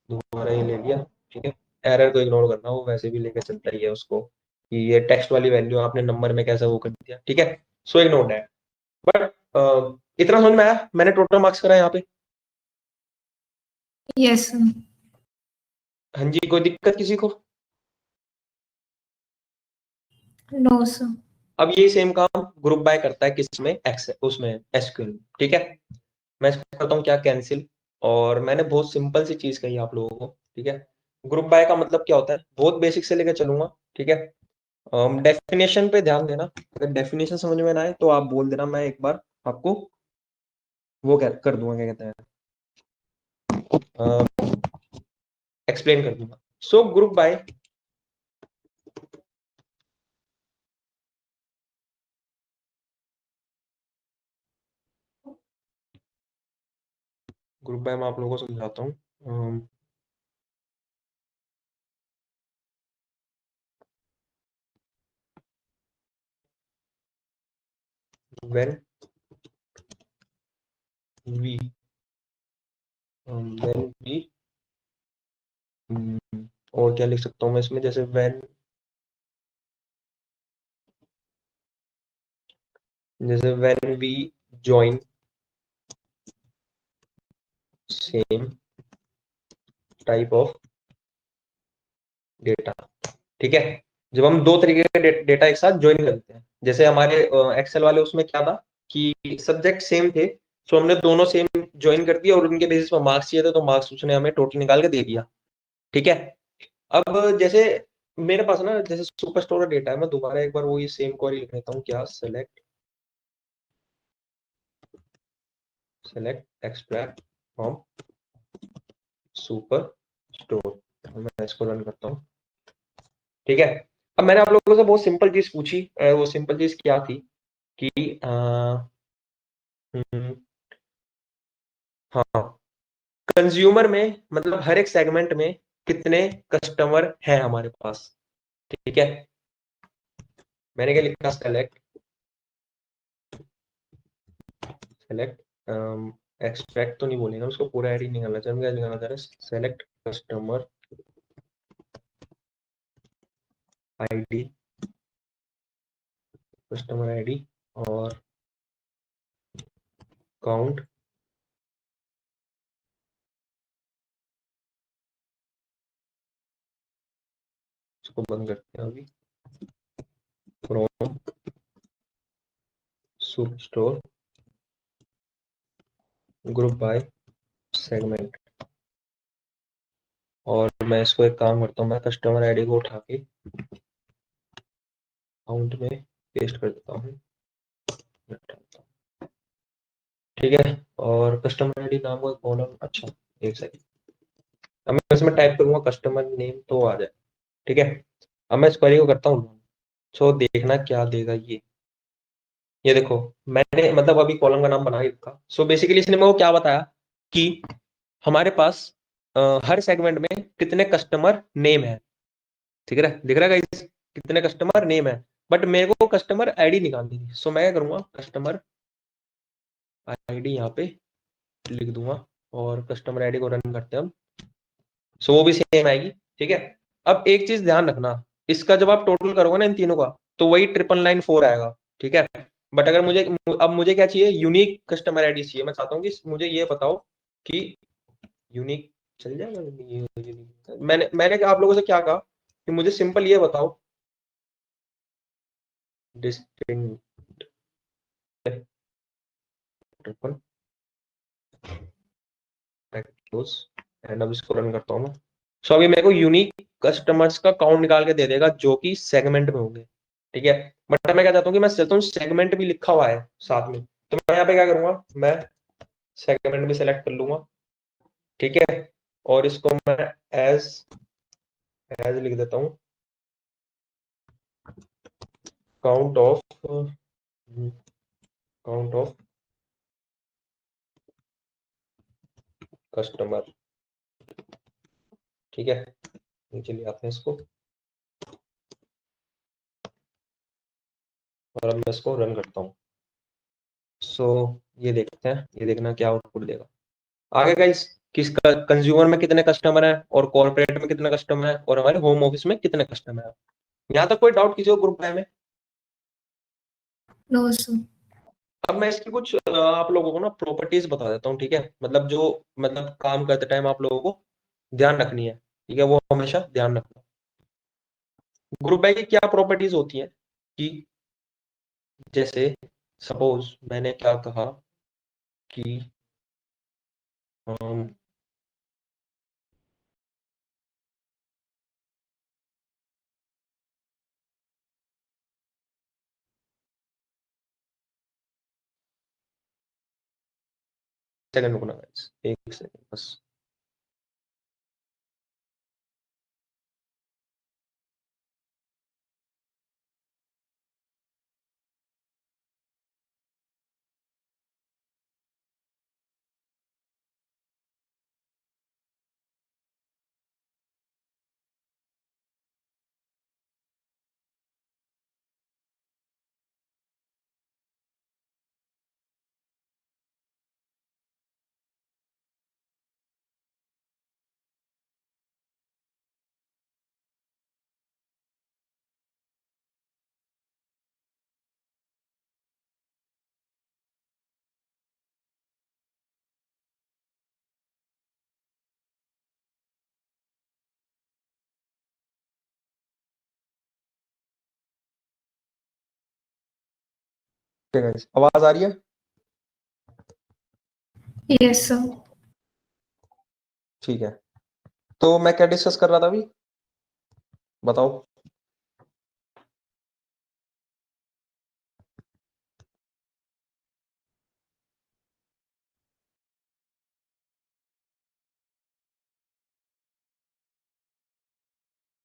Speaker 1: दोबारा ये ले लिया, ठीक है। एरर को इग्नोर करना, वो वैसे भी लेके चलता ही है उसको कि ये टेक्स्ट वाली वैल्यू आपने नंबर में कैसे वो कर दिया, ठीक है। So ignore that. बट इतना समझ में आया मैंने टोटल मार्क्स करा यहाँ पे?
Speaker 2: यस।
Speaker 1: हाँ जी, कोई दिक्कत किसी को?
Speaker 2: No sir.
Speaker 1: अब यही सेम काम ग्रुप बाय करता है किसमें, एक्स उसमें एसक्यूएल, ठीक है। मैं इसको करता हूँ क्या, कैंसिल। और मैंने बहुत सिंपल सी चीज कही आप लोगों को, ठीक है। ग्रुप बाय का मतलब क्या होता है, बहुत बेसिक से लेकर चलूंगा, ठीक है। डेफिनेशन पे ध्यान देना, अगर डेफिनेशन समझ में ना आए तो आप बोल देना, मैं एक बार आपको वो कर दूंगा, क्या कहते हैं, एक्सप्लेन कर दूंगा। सो ग्रुप बाय मैं आप लोगों को समझाता हूँ। व्हेन वी व्हेन वी और क्या लिख सकता हूँ मैं इसमें, जैसे when we join same type of data। ठीक है, जब हम दो तरीके के डेटा एक साथ ज्वाइन करते हैं, जैसे हमारे एक्सेल वाले उसमें क्या था कि सब्जेक्ट सेम थे, तो हमने दोनों सेम ज्वाइन कर दिया और उनके बेसिस पर मार्क्स चाहिए थे, तो मार्क्स उसने हमें टोटल निकाल के दे दिया। ठीक है, अब जैसे मेरे पास ना जैसे सुपर स्टोर का डेटा है, मैं दोबारा एक बार वही सेम क्वेरी लिख लेता हूँ, क्या select extract from super store. मैं इसको रन करता हूँ। ठीक है, अब मैंने आप लोगों से बहुत सिंपल चीज पूछी, वो सिंपल चीज क्या थी कि हम्म, हाँ, कंज्यूमर में मतलब हर एक सेगमेंट में कितने कस्टमर हैं हमारे पास। ठीक है, मैंने क्या लिखा, सेलेक्ट सेलेक्ट एक्सट्रैक्ट तो नहीं बोलेंगे उसको, पूरा आईडी निकालना चाहिए, क्या निकालना चाह रहे हैं, select customer ID, customer ID और काउंट। इसको बंद करते हैं अभी, from super store group by segment. और मैं इसको एक काम करता हूँ, मैं कस्टमर आईडी को उठा के काउंट में पेस्ट कर देता हूँ। ठीक है, और कस्टमर आईडी नाम को कॉलम, अच्छा एक सेकंड, अब मैं इसमें टाइप करूंगा कस्टमर नेम तो आ जाए। ठीक है, अब मैं इस क्वेरी को करता हूँ, सो देखना क्या देगा ये देखो, मैंने मतलब अभी कॉलम का नाम बना ही रखा। सो बेसिकली इसने मेरे को क्या बताया कि हमारे पास हर सेगमेंट में कितने कस्टमर नेम है। ठीक है, दिख रहा है गाइस, कितने कस्टमर नेम है, बट मेरे को कस्टमर आईडी निकालनी थी। सो मैं क्या करूंगा, कस्टमर आईडी यहाँ पे लिख दूंगा और कस्टमर आईडी को रन करते हैं हम। सो वो भी सेम आएगी। ठीक है, अब एक चीज ध्यान रखना, इसका जब आप टोटल करोगे ना इन तीनों का, तो वही 999 आएगा। ठीक है, बट अगर मुझे, अब मुझे क्या चाहिए, यूनिक कस्टमर आईडी चाहिए। मैं चाहता हूँ कि मुझे ये बताओ कि यूनिक चल जाएगा, मैंने मैंने आप लोगों से क्या कहा कि मुझे सिंपल ये बताओ, डिस्टिंक्ट ट्रिपल क्लोज, एंड अब इसको रन करता हूँ मैं। सो अभी मेरे को यूनिक कस्टमर्स का काउंट निकाल के दे देगा जो कि सेगमेंट में होंगे। ठीक है, बट मैं क्या चाहता हूँ कि मैं चाहता हूँ सेगमेंट भी लिखा हुआ है साथ में, तो मैं यहाँ पे क्या करूंगा, मैं सेगमेंट भी सेलेक्ट कर लूंगा। ठीक है, और इसको मैं एज एज लिख देता हूँ, count of count of customer. ठीक है, नीचे ले आते हैं इसको और अब मैं इसको रन करता हूँ। सो ये देखते हैं, ये देखना क्या आउटपुट देगा आगे गाइस, किसका कंज्यूमर में कितने कस्टमर है और कॉर्पोरेट में कितने कस्टमर है और हमारे होम ऑफिस में कितने कस्टमर है। यहाँ तक कोई डाउट किसी को ग्रुप में?
Speaker 2: No sir.
Speaker 1: अब मैं इसकी कुछ आप लोगों को ना प्रॉपर्टीज बता देता हूँ। ठीक है, मतलब जो मतलब काम करते टाइम आप लोगों को ध्यान रखनी है। ठीक है, वो हमेशा ध्यान रखना। ग्रुप बाय की क्या प्रॉपर्टीज होती हैं कि जैसे सपोज मैंने क्या कहा कि सेकंड रुकना guys, एक सेकंड बस। ठीक है guys, आवाज आ रही है?
Speaker 2: Yes sir.
Speaker 1: ठीक है, तो मैं क्या डिस्कस कर रहा था अभी, बताओ।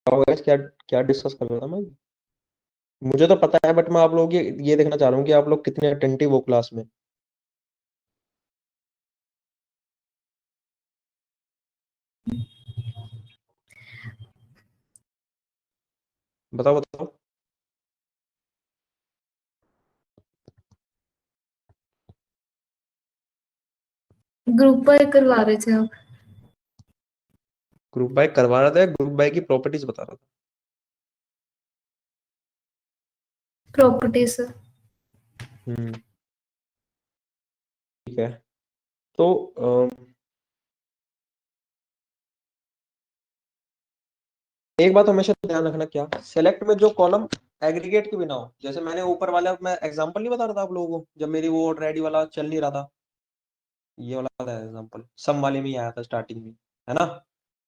Speaker 1: बताओ guys, क्या क्या डिस्कस कर रहा था मैं? मुझे तो पता है, बट मैं आप लोगों की ये देखना चाह रहा हूँ कि आप लोग कितने अटेंटिव हो क्लास में। बताओ बताओ।
Speaker 2: ग्रुप पर करवा रहे थे आप?
Speaker 1: ग्रुप बाय करवा रहा था, ग्रुप बाय की प्रॉपर्टीज बता रहा था।
Speaker 2: Property sir.
Speaker 1: हम्म। ठीक है, तो एक बात हमेशा ध्यान रखना, क्या सेलेक्ट में जो कॉलम एग्रीगेट के बिना हो, जैसे मैंने ऊपर वाला मैं एग्जांपल नहीं बता रहा था आप लोगों को, जब मेरी वो रेडी वाला चल नहीं रहा था, ये वाला था एग्जांपल, सम वाले में ही आया था स्टार्टिंग में, है ना।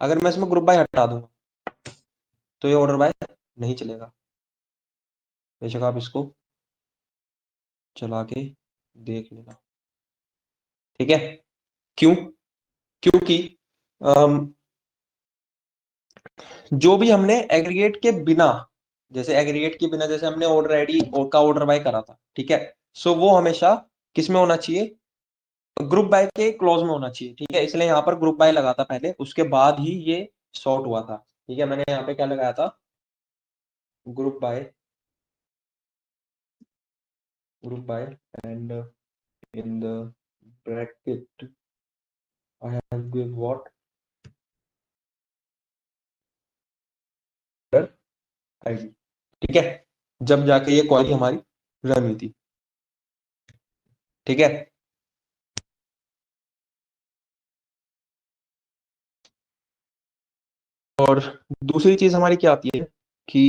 Speaker 1: अगर मैं इसमें ग्रुप बाय हटा दूंगा तो ये ऑर्डर बाय नहीं चलेगा। बेशक आप इसको चला के देख लेना, ठीक है। क्यों? क्योंकि अम, जो भी हमने एग्रीगेट के बिना, जैसे एग्रीगेट के बिना जैसे हमने ऑर्डर आईडी का ऑर्डर बाय करा था, ठीक है, सो वो हमेशा किस में होना चाहिए, ग्रुप बाय के क्लोज में होना चाहिए, ठीक है। इसलिए यहाँ पर ग्रुप बाय लगा था पहले, उसके बाद ही ये सॉर्ट हुआ था, ठीक है। मैंने यहाँ पे क्या लगाया था, group by, group bye and in the bracket I have give what ID, ठीक है। जब जाके ये क्वेरी हमारी रन हुई थी, ठीक है। और दूसरी चीज हमारी क्या आती है कि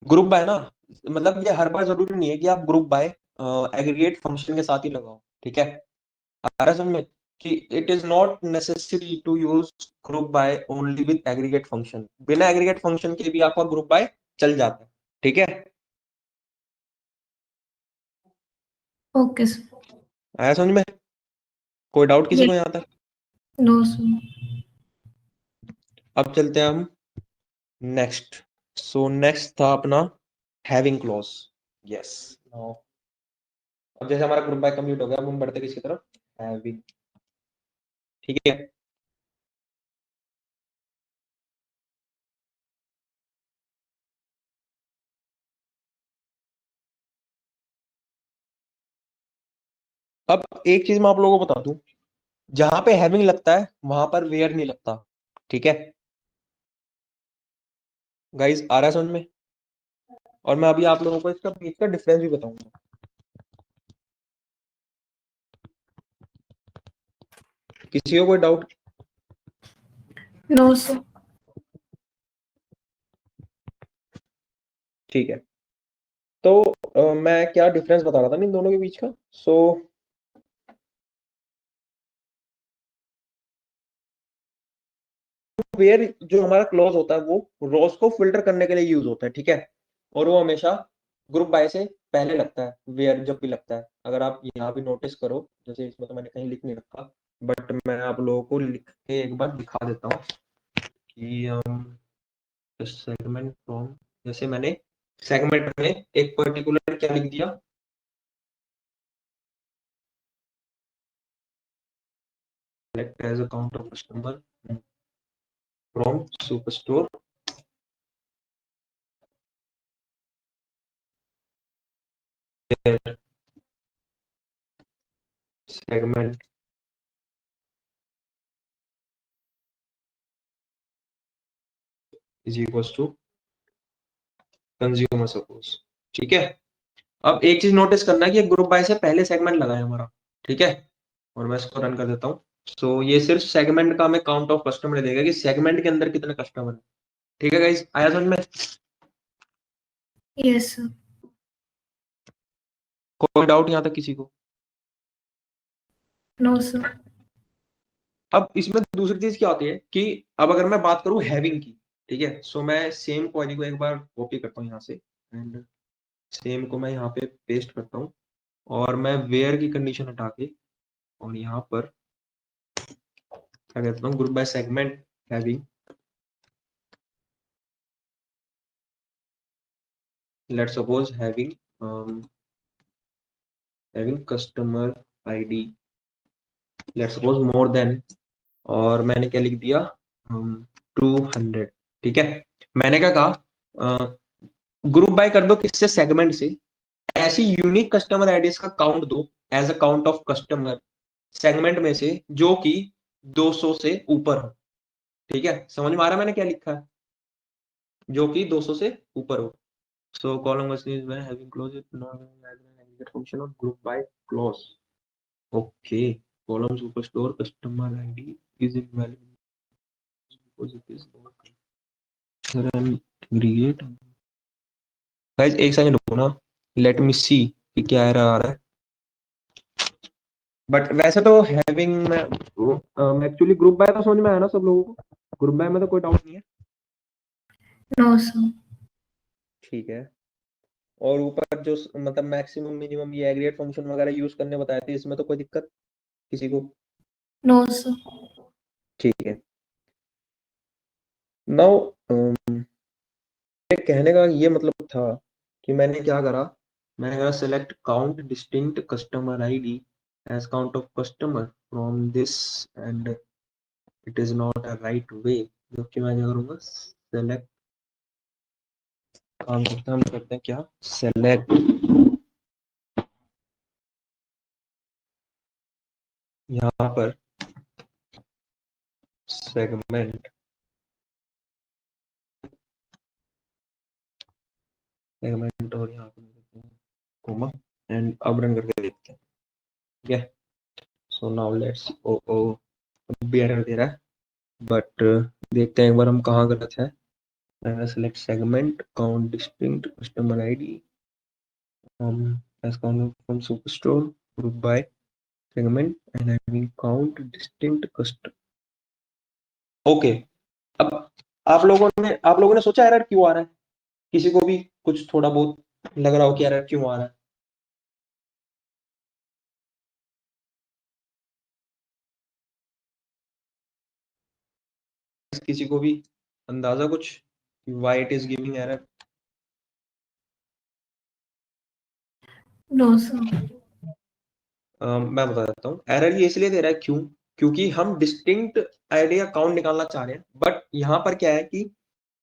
Speaker 1: ग्रुप बाय ना, मतलब ये हर बार जरूरी नहीं है कि आप ग्रुप बाय एग्रीगेट फंक्शन के साथ ही लगाओ, ठीक है। आ रहा है समझ में कि it is not necessary to use group by only with aggregate function, बिना एग्रीगेट फंक्शन के भी आपका ग्रुप बाय चल जाता है, ठीक है।
Speaker 2: Okay sir.
Speaker 1: आया समझ में? कोई डाउट किसी
Speaker 2: ये
Speaker 1: को यहाँ तक?
Speaker 2: No sir.
Speaker 1: अब चलते हैं हम नेक्स्ट। सो नेक्स्ट था अपना हैविंग क्लॉज। यस, नाउ अब जैसे हमारा ग्रुप बाय कंप्लीट हो गया, अब हम बढ़ते किसकी तरफ, हैविंग, ठीक है। अब एक चीज मैं आप लोगों को बता दूं, जहां पे हैविंग लगता है वहां पर वेयर नहीं लगता, ठीक है। गाइस आ रहा है समझ में? और मैं अभी आप लोगों को इसका बीच का डिफरेंस भी बताऊंगा। किसी को कोई डाउट?
Speaker 2: No sir.
Speaker 1: ठीक है, तो मैं क्या डिफरेंस बता रहा था ना इन दोनों के बीच का। सो वेयर जो हमारा क्लॉज होता है वो रोज को फिल्टर करने के लिए यूज होता है, ठीक है। और वो हमेशा ग्रुप बाय से पहले लगता है, वेयर जब भी लगता है। अगर आप यहाँ भी नोटिस करो, जैसे इसमें तो मैंने कहीं लिख नहीं रखा, बट मैं आप लोगों को लिख के एक बार दिखा देता हूँ कि सेगमेंट फ्रॉम, जैसे मैंने सेगमेंट में एक पर्टिकुलर क्या लिख दिया, select as a count of customer from superstore, their segment is equals to consumer suppose, ठीक है। अब एक चीज नोटिस करना है कि ग्रुप बाय से पहले सेगमेंट लगा है हमारा, ठीक है। और मैं इसको रन कर देता हूँ। सो ये सिर्फ सेगमेंट का हमें काउंट ऑफ कस्टमर देगा कि सेगमेंट के अंदर कितने कस्टमर है, ठीक है गाइस, आया समझ में?
Speaker 2: Yes sir.
Speaker 1: कोई डाउट यहाँ तक किसी को?
Speaker 2: No sir.
Speaker 1: अब इसमें दूसरी चीज क्या होती है कि अब अगर मैं बात करूं हैविंग की, ठीक है, सो मैं सेम क्वेरी को एक बार कॉपी करता हूँ यहाँ से, एंड सेम को मैं यहाँ पे पेस्ट करता हूँ, और मैं वेयर की कंडीशन हटा के, और यहाँ पर क्या कहता हूँ, group by segment having, let's suppose having customer ID, let's suppose more than, और मैंने क्या लिख दिया, 200। ठीक है, मैंने क्या कहा, ग्रुप बाय कर दो किससे, सेगमेंट से, ऐसी यूनिक कस्टमर आईडीज का काउंट दो as a count of customer segment में से जो कि 200 से ऊपर हो। ठीक है, समझ में आ रहा है मैंने क्या लिखा है, जो कि 200 से ऊपर हो। सो column wise is when having close it not function of group by close. Okay, column superstore customer ID is invalid because it is not aggregate. Guys एक सेकंड रुको ना, लेट मी सी कि क्या एरर आ रहा है। बट वैसे तो having में एक्चुअली ग्रुप बाय तो समझ में आया ना सब लोगों को, ग्रुप बाय में तो कोई डाउट नहीं है।
Speaker 2: No sir.
Speaker 1: ठीक है, और ऊपर जो मतलब मैक्सिमम मिनिमम ये एग्रीगेट फंक्शन वगैरह यूज करने बताए थे, इसमें तो कोई दिक्कत किसी को?
Speaker 2: No sir.
Speaker 1: ठीक है, नाउ कहने का ये मतलब था कि मैंने क्या करा, मैंने कहा select count distinct customer ID as count of customer from this, and it is not a right way, जो कि मैं क्या करूंगा, सेलेक्ट, काम करते हैं, हम करते हैं क्या, सेलेक्ट, यहाँ पर सेगमेंट, सेगमेंट, और यहाँ पर कोमा, एंड अब रन करके देखते हैं। ठीक है, सो नाउ लेट्स, ओ ओ भी एरर दे रहा है, बट देखते हैं एक बार हम कहाँ गलत है। Select segment count distinct customer ID as count from superstore group by segment and having count distinct custom। Okay, अब आप लोगों ने सोचा एरर क्यों आ रहा है? किसी को भी कुछ थोड़ा बहुत लग रहा हो कि एरर क्यों आ रहा है? किसी को भी अंदाजा कुछ, why it is giving error?
Speaker 2: No sir.
Speaker 1: मैं बता देता हूँ, एरर ये इसलिए दे रहा है, क्यों, क्योंकि हम डिस्टिंक्ट आईडी या काउंट निकालना चाह रहे हैं, बट यहाँ पर क्या है कि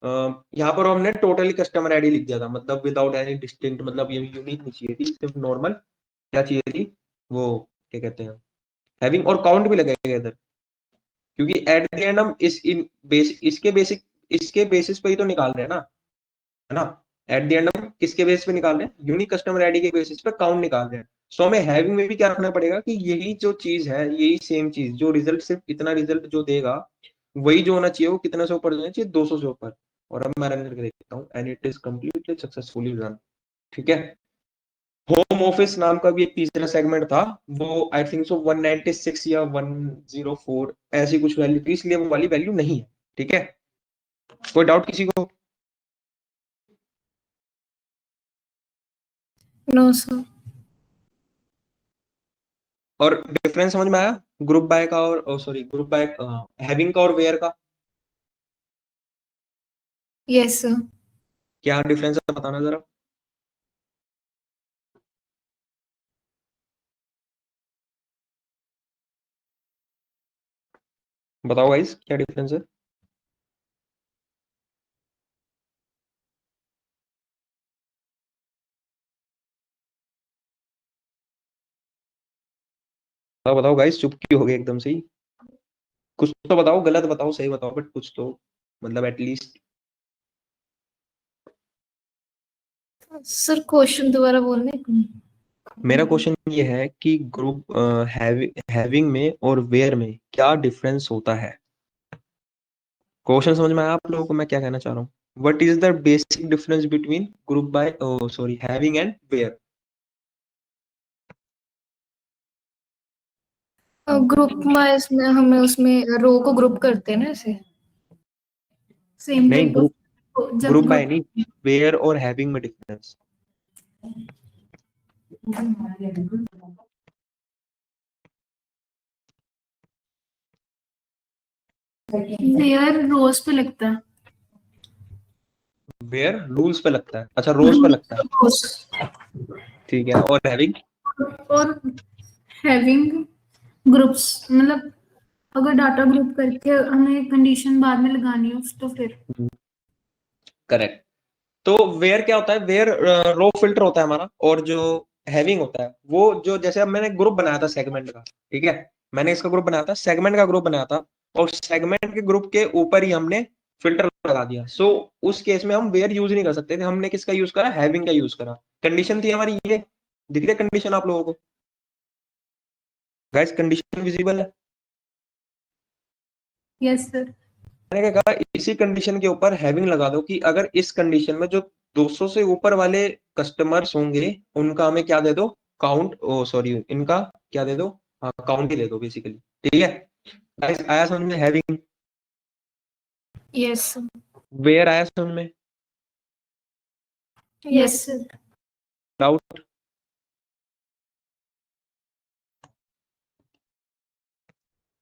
Speaker 1: यहाँ पर हमने टोटली कस्टमर आईडी लिख दिया था, मतलब विदाउट एनी डिस्टिंक्ट, मतलब ये यूनिक नहीं चाहिए थी, सिर्फ नॉर्मल क्या चाहिए थी, वो क्या कहते हैं, हैविंग, और काउंट भी लगेगा इधर, क्योंकि एट द एंड हम इस इन बेसिक इसके बेसिस पे ही तो निकाल रहे हैं ना, है ना? एट द एंड हम किसके बेसिस पे निकाल रहे हैं, यूनिक कस्टमर आईडी के बेसिस पे काउंट निकाल रहे हैं। सो हमें हैविंग में भी क्या रखना पड़ेगा कि यही जो चीज है, यही सेम चीज, जो रिजल्ट सिर्फ इतना रिजल्ट जो देगा, वही जो होना चाहिए वो कितने से ऊपर होना चाहिए, 200 से ऊपर। और अब मैं रन करके देखता हूँ, and it is completely successfully run. ठीक है, होम ऑफिस नाम का भी एक तीसरा सेगमेंट था, वो आई थिंक सो 196 या 104 ऐसी कुछ वैल्यू थी, इसलिए वो वाली वैल्यू नहीं है। ठीक है, कोई डाउट किसी को?
Speaker 2: No sir.
Speaker 1: और डिफरेंस समझ में आया ग्रुप बाय का, और सॉरी ग्रुप बाय हैविंग का और वेयर का?
Speaker 2: Yes sir.
Speaker 1: क्या डिफरेंस है बताना जरा। बताओ गाइस, क्या डिफरेंस है? बताओ बताओ गाइस, चुप क्यों हो गए एकदम से ही? कुछ तो बताओ, गलत बताओ सही बताओ, बट कुछ तो, मतलब एटलीस्ट।
Speaker 2: सर क्वेश्चन दोबारा बोलने को।
Speaker 1: मेरा क्वेश्चन ये है कि ग्रुप हैविंग में और वेयर में क्या डिफरेंस होता है? क्वेश्चन समझ में आया आप लोगों को मैं क्या कहना चाह रहा हूँ? What is the basic difference between group by, oh sorry, having and where?
Speaker 2: Group wise में हमें उसमें रो को ग्रुप करते हैं ना ऐसे, सेम
Speaker 1: नहीं,
Speaker 2: टाइप ऑफ।
Speaker 1: ग्रुप
Speaker 2: जब
Speaker 1: ग्रुप बाय नहीं, वेयर और हैविंग में डिफरेंस।
Speaker 2: वेयर रोज पे लगता है।
Speaker 1: वेयर रूल्स पे लगता है, अच्छा रोज पे लगता है,
Speaker 2: रोज।
Speaker 1: ठीक है। और हैविंग?
Speaker 2: और हैविंग ग्रुप्स, मतलब अगर डाटा ग्रुप करके हमें कंडीशन बाद में लगानी हो तो फिर।
Speaker 1: करेक्ट। तो वेयर क्या होता है? वेयर रो फिल्टर होता है हमारा, और जो हैविंग होता है वो, जो जैसे अब मैंने ग्रुप बनाया था सेगमेंट का, ठीक है, मैंने इसका ग्रुप बनाया था, सेगमेंट का ग्रुप बनाया था, और सेगमेंट के ग्रुप के ऊपर ही हमने फिल्टर लगा दिया। सो उस केस में हम वेयर यूज नहीं कर सकते थे, हमने किसका यूज करा? हैविंग का यूज करा। कंडीशन थी हमारी ये, दिख रही है कंडीशन आप लोगों को? गाइस कंडीशन विजिबल है?
Speaker 2: Yes sir.
Speaker 1: मैंने क्या कहा, इसी कंडीशन के ऊपर हैविंग लगा दो कि अगर इस कंडीशन में जो 200 से ऊपर वाले कस्टमर्स होंगे उनका हमें क्या दे दो? काउंट, ओ सॉरी, इनका क्या दे दो? हाँ, काउंट ही दे दो बेसिकली, ठीक है। Guys, आया समझ में हैविंग?
Speaker 2: यस।
Speaker 1: वेयर आया समझ में?
Speaker 2: Yes sir.
Speaker 1: डाउट?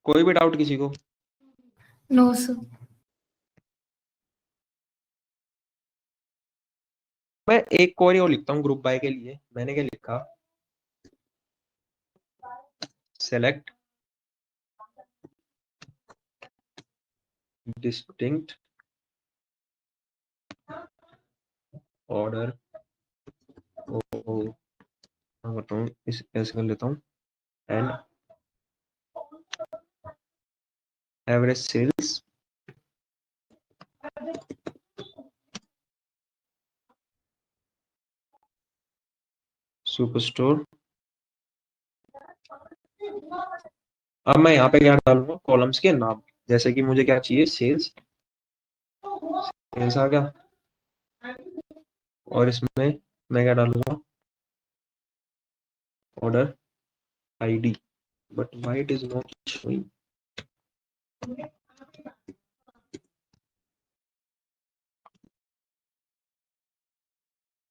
Speaker 1: कोई भी डाउट किसी को?
Speaker 2: No sir.
Speaker 1: मैं एक क्वेरी और लिखता हूँ ग्रुप बाय के लिए। मैंने क्या लिखा? Select distinct order, oh oh मैं करता हूँ इस ऐसे कर लेता हूँ, and average sales super store. अब मैं यहाँ पे क्या डालूंगा? कॉलम्स के नाम। जैसे कि मुझे क्या चाहिए? सेल्स, सेल्स आ गया। और इसमें मैं क्या डालूंगा? Order ID, but why it is not showing?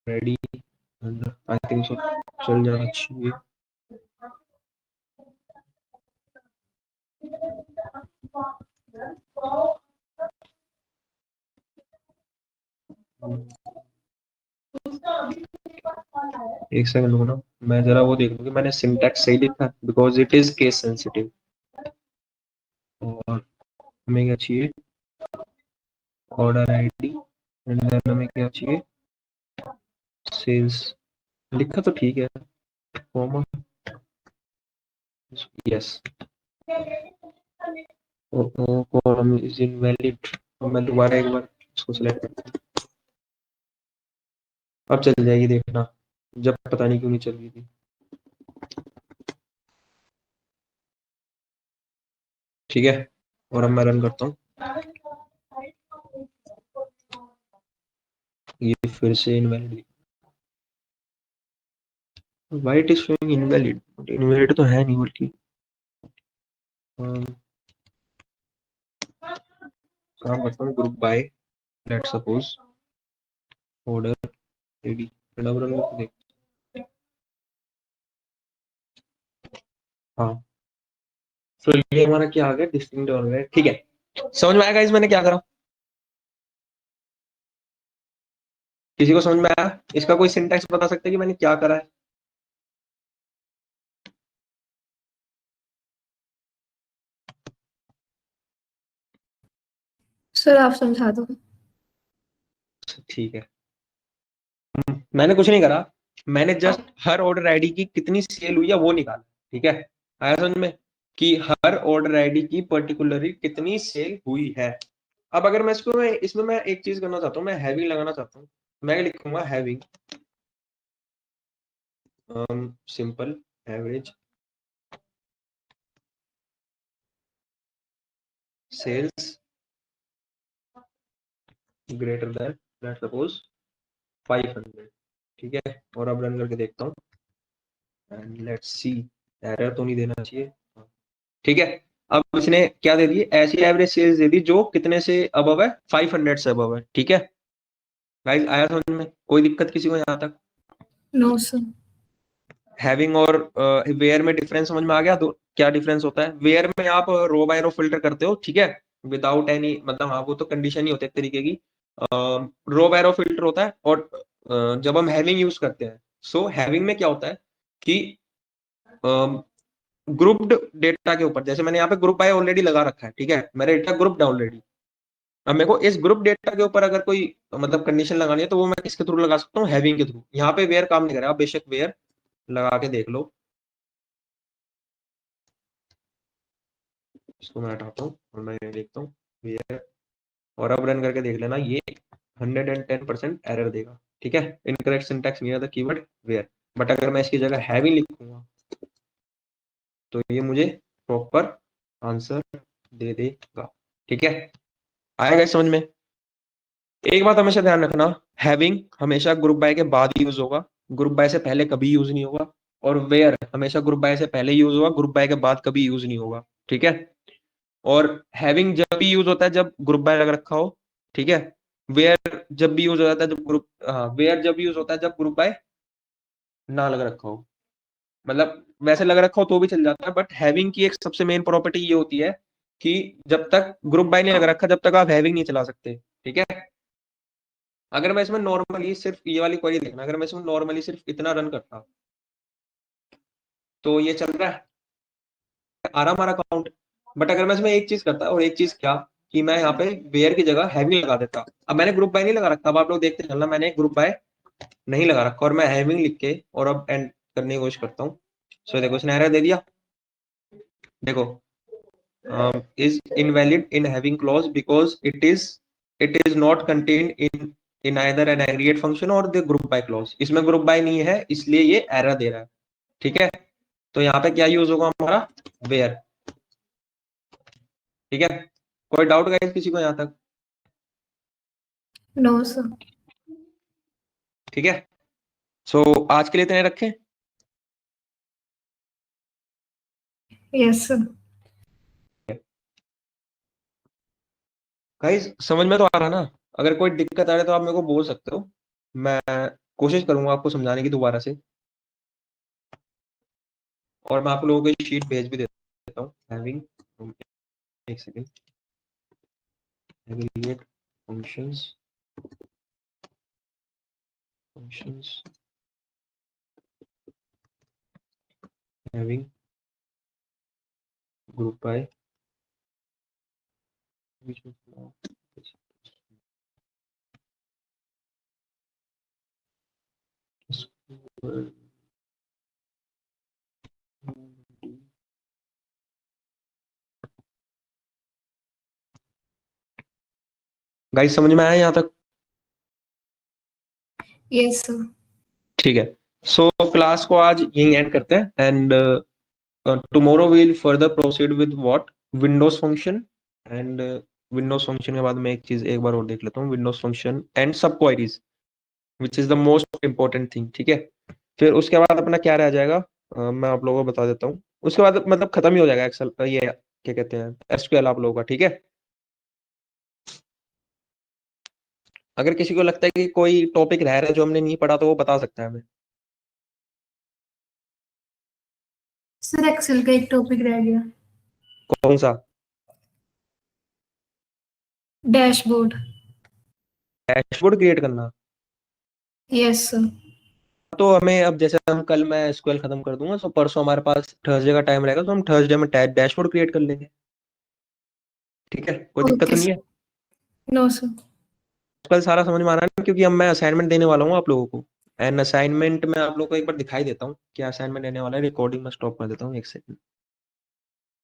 Speaker 1: Ready, I think so चल जाना चाहिए। एक सेकंड रुको ना, मैं जरा वो देख लूं कि मैंने सिंटैक्स सही लिखा है, because it is case sensitive. और हमें क्या चाहिए? ऑर्डर आईडी, एंड देन हमें क्या चाहिए? सेल्स। लिखा तो ठीक है, comma, yes. Column is invalid. मैं दोबारा एक बार इसको सिलेक्ट करता हूँ, अब चल जाएगी देखना, जब पता नहीं क्यों नहीं चल रही थी। ठीक है, और अब मैं रन करता हूँ, ये फिर से invalid. White is showing invalid, invalid तो है नहीं बल्कि। काम करता हूँ group by, let suppose order ID, double देख। हाँ, तो ये हमारा क्या आ गया? डिस्टिंक्ट ऑर्डर, ठीक है। समझ में आया गाइस मैंने क्या करा? किसी को समझ में आया? इसका कोई सिंटैक्स बता सकते हैं कि मैंने क्या करा है?
Speaker 2: सर आप समझा दो।
Speaker 1: ठीक है, मैंने कुछ नहीं करा, मैंने जस्ट हर ऑर्डर आईडी की कितनी सेल हुई है वो निकाला, ठीक है। आया समझ में कि हर ऑर्डर आईडी की पर्टिकुलरली कितनी सेल हुई है। अब अगर मैं इसमें मैं एक चीज करना चाहता हूँ, मैं हैविंग लगाना चाहता हूँ। मैं लिखूंगा having simple average sales greater than let's suppose 500। ठीक है, और अब रन करके देखता हूँ एंड लेट्स सी, एरर तो नहीं देना चाहिए। ठीक है, अब इसने क्या दे दी, ऐसी एवरेज सेल्स दे दी जो कितने से अबव है, 500 से अबव है। ठीक है गाइस, आया समझ में, कोई दिक्कत किसी को यहाँ तक?
Speaker 2: No sir.
Speaker 1: हैविंग और वेयर में डिफरेंस समझ में आ गया? दो क्या डिफरेंस होता है, वेयर में आप रो बाय रो फिल्टर करते हो, ठीक है, विदाउट एनी, मतलब हाँ वो तो कंडीशन ही होती है एक तरीके की, रो बाय रो फिल्टर होता है। और जब हम हैविंग यूज करते हैं, सो हैविंग में क्या होता है कि ग्रुप्ड डेटा के ऊपर, जैसे मैंने यहाँ पे ग्रुप बाय ऑलरेडी लगा रखा है, ठीक है, मेरा डेटा ग्रुप्ड है ऑलरेडी। अब मेरे को इस ग्रुप डेटा के ऊपर अगर कोई मतलब कंडीशन लगानी है तो वो मैं किसके थ्रू लगा सकता हूँ, हैविंग के थ्रू। यहाँ पे वेयर काम नहीं करेगा, आप बेशक वेयर लगा के देख लो। इसको मैं हटाता हूँ और मैं देखता हूँ वेयर, और अब रन करके देख लेना, ये 110% एरर देगा। ठीक है, incorrect syntax near the keyword where. But अगर मैं इसकी जगह हैविंग लिखूंगा तो ये मुझे प्रॉपर आंसर दे देगा। ठीक है, आएगा इस समझ में? एक बात हमेशा ध्यान रखना, हैविंग हमेशा ग्रुप बाय के बाद यूज होगा, ग्रुप बाय से पहले कभी यूज नहीं होगा। और वेयर हमेशा ग्रुप बाय से पहले यूज होगा, ग्रुप बाय के बाद कभी यूज नहीं होगा। ठीक है, और हैविंग जब भी यूज होता है जब ग्रुप बाय लग रखा हो। ठीक है, वेयर जब भी यूज होता है जब ग्रुप, हाँ वेयर जब यूज होता है जब ग्रुप बाय ना लग रखा हो, मतलब वैसे लग रखा हो तो भी चल जाता है। बट हैविंग की एक सबसे मेन प्रॉपर्टी ये होती है कि जब तक ग्रुप बाय नहीं लग रखा जब तक आप हैविंग नहीं चला सकते। ठीक है, अगर मैं इसमें नॉर्मली सिर्फ ये वाली क्वेरी देखना, अगर मैं इसमें नॉर्मली सिर्फ इतना रन करता तो ये चल रहा है, आ रहा हमारा अकाउंट। बट अगर मैं इसमें एक चीज करता, और एक चीज क्या, कि मैं यहाँ पे वेयर की जगह हैविंग लगा देता। अब मैंने ग्रुप बाय नहीं लगा रखा, अब आप लोग देखते चलना, मैंने ग्रुप बाय नहीं लगा रखा और मैं हैविंग लिख के और अब एंड करने की कोशिश करता हूँ। सो देखो इसने एरर दे दिया, देखो is invalid in having clause because it is not contained in either an aggregate function or the group by clause। इसमें ग्रुप बाय नहीं है इसलिए ये एरर दे रहा है। ठीक है, तो यहाँ पे क्या यूज होगा हमारा, वेयर। ठीक है, कोई डाउट गाइस किसी को यहाँ तक?
Speaker 2: No sir.
Speaker 1: ठीक है, सो आज के लिए इतने रखें।
Speaker 2: Yes sir.
Speaker 1: गाइस समझ में तो आ रहा ना? अगर कोई दिक्कत आ रही है तो आप मेरे को बोल सकते हो, मैं कोशिश करूंगा आपको समझाने की दोबारा से। और मैं आप लोगों को शीट भेज भी देता हूँ हैविंग, एक second, aggregate functions having group by which guys समझ में आया यहाँ तक?
Speaker 2: Yes sir.
Speaker 1: ठीक है, सो क्लास को आज यही एंड करते हैं and tomorrow we will further proceed with what, windows function. And windows function के बाद मैं एक चीज एक बार और देख लेता हूँ, विंडोज फंक्शन एंड सब queries which is the most important thing. ठीक है, फिर उसके बाद अपना क्या रह जाएगा, मैं आप लोगों को बता देता हूँ। उसके बाद मतलब खत्म ही हो जाएगा एक्सेल, ये क्या कहते हैं, एसक्यूएल आप लोगों का। ठीक है, अगर किसी को लगता है कि कोई टॉपिक रह रहा है जो हमने नहीं पढ़ा तो वो बता सकता है हमें।
Speaker 2: सर एक्सेल का एक टॉपिक रह गया,
Speaker 1: कौन सा?
Speaker 2: डैशबोर्ड।
Speaker 1: डैशबोर्ड क्रिएट करना?
Speaker 2: Yes sir.
Speaker 1: तो हमें अब जैसे हम कल मैं एसक्यूएल खत्म कर दूंगा तो परसों हमारे पास थर्सडे का टाइम रहेगा तो हम थर्सडे में डैशबोर्ड क्रिएट कर लेंगे। ठीक है, कोई दिक्कत
Speaker 2: ओके
Speaker 1: तो नहीं है?
Speaker 2: सर। No sir.
Speaker 1: कल सारा समझ में आ रहा है ना? क्योंकि अब मैं असाइनमेंट देने वाला हूँ आप लोगों को। एंड असाइनमेंट में आप लोगों को एक बार दिखाई देता हूँ क्या असाइनमेंट देने वाला है, रिकॉर्डिंग में स्टॉप कर देता हूँ एक सेकंड।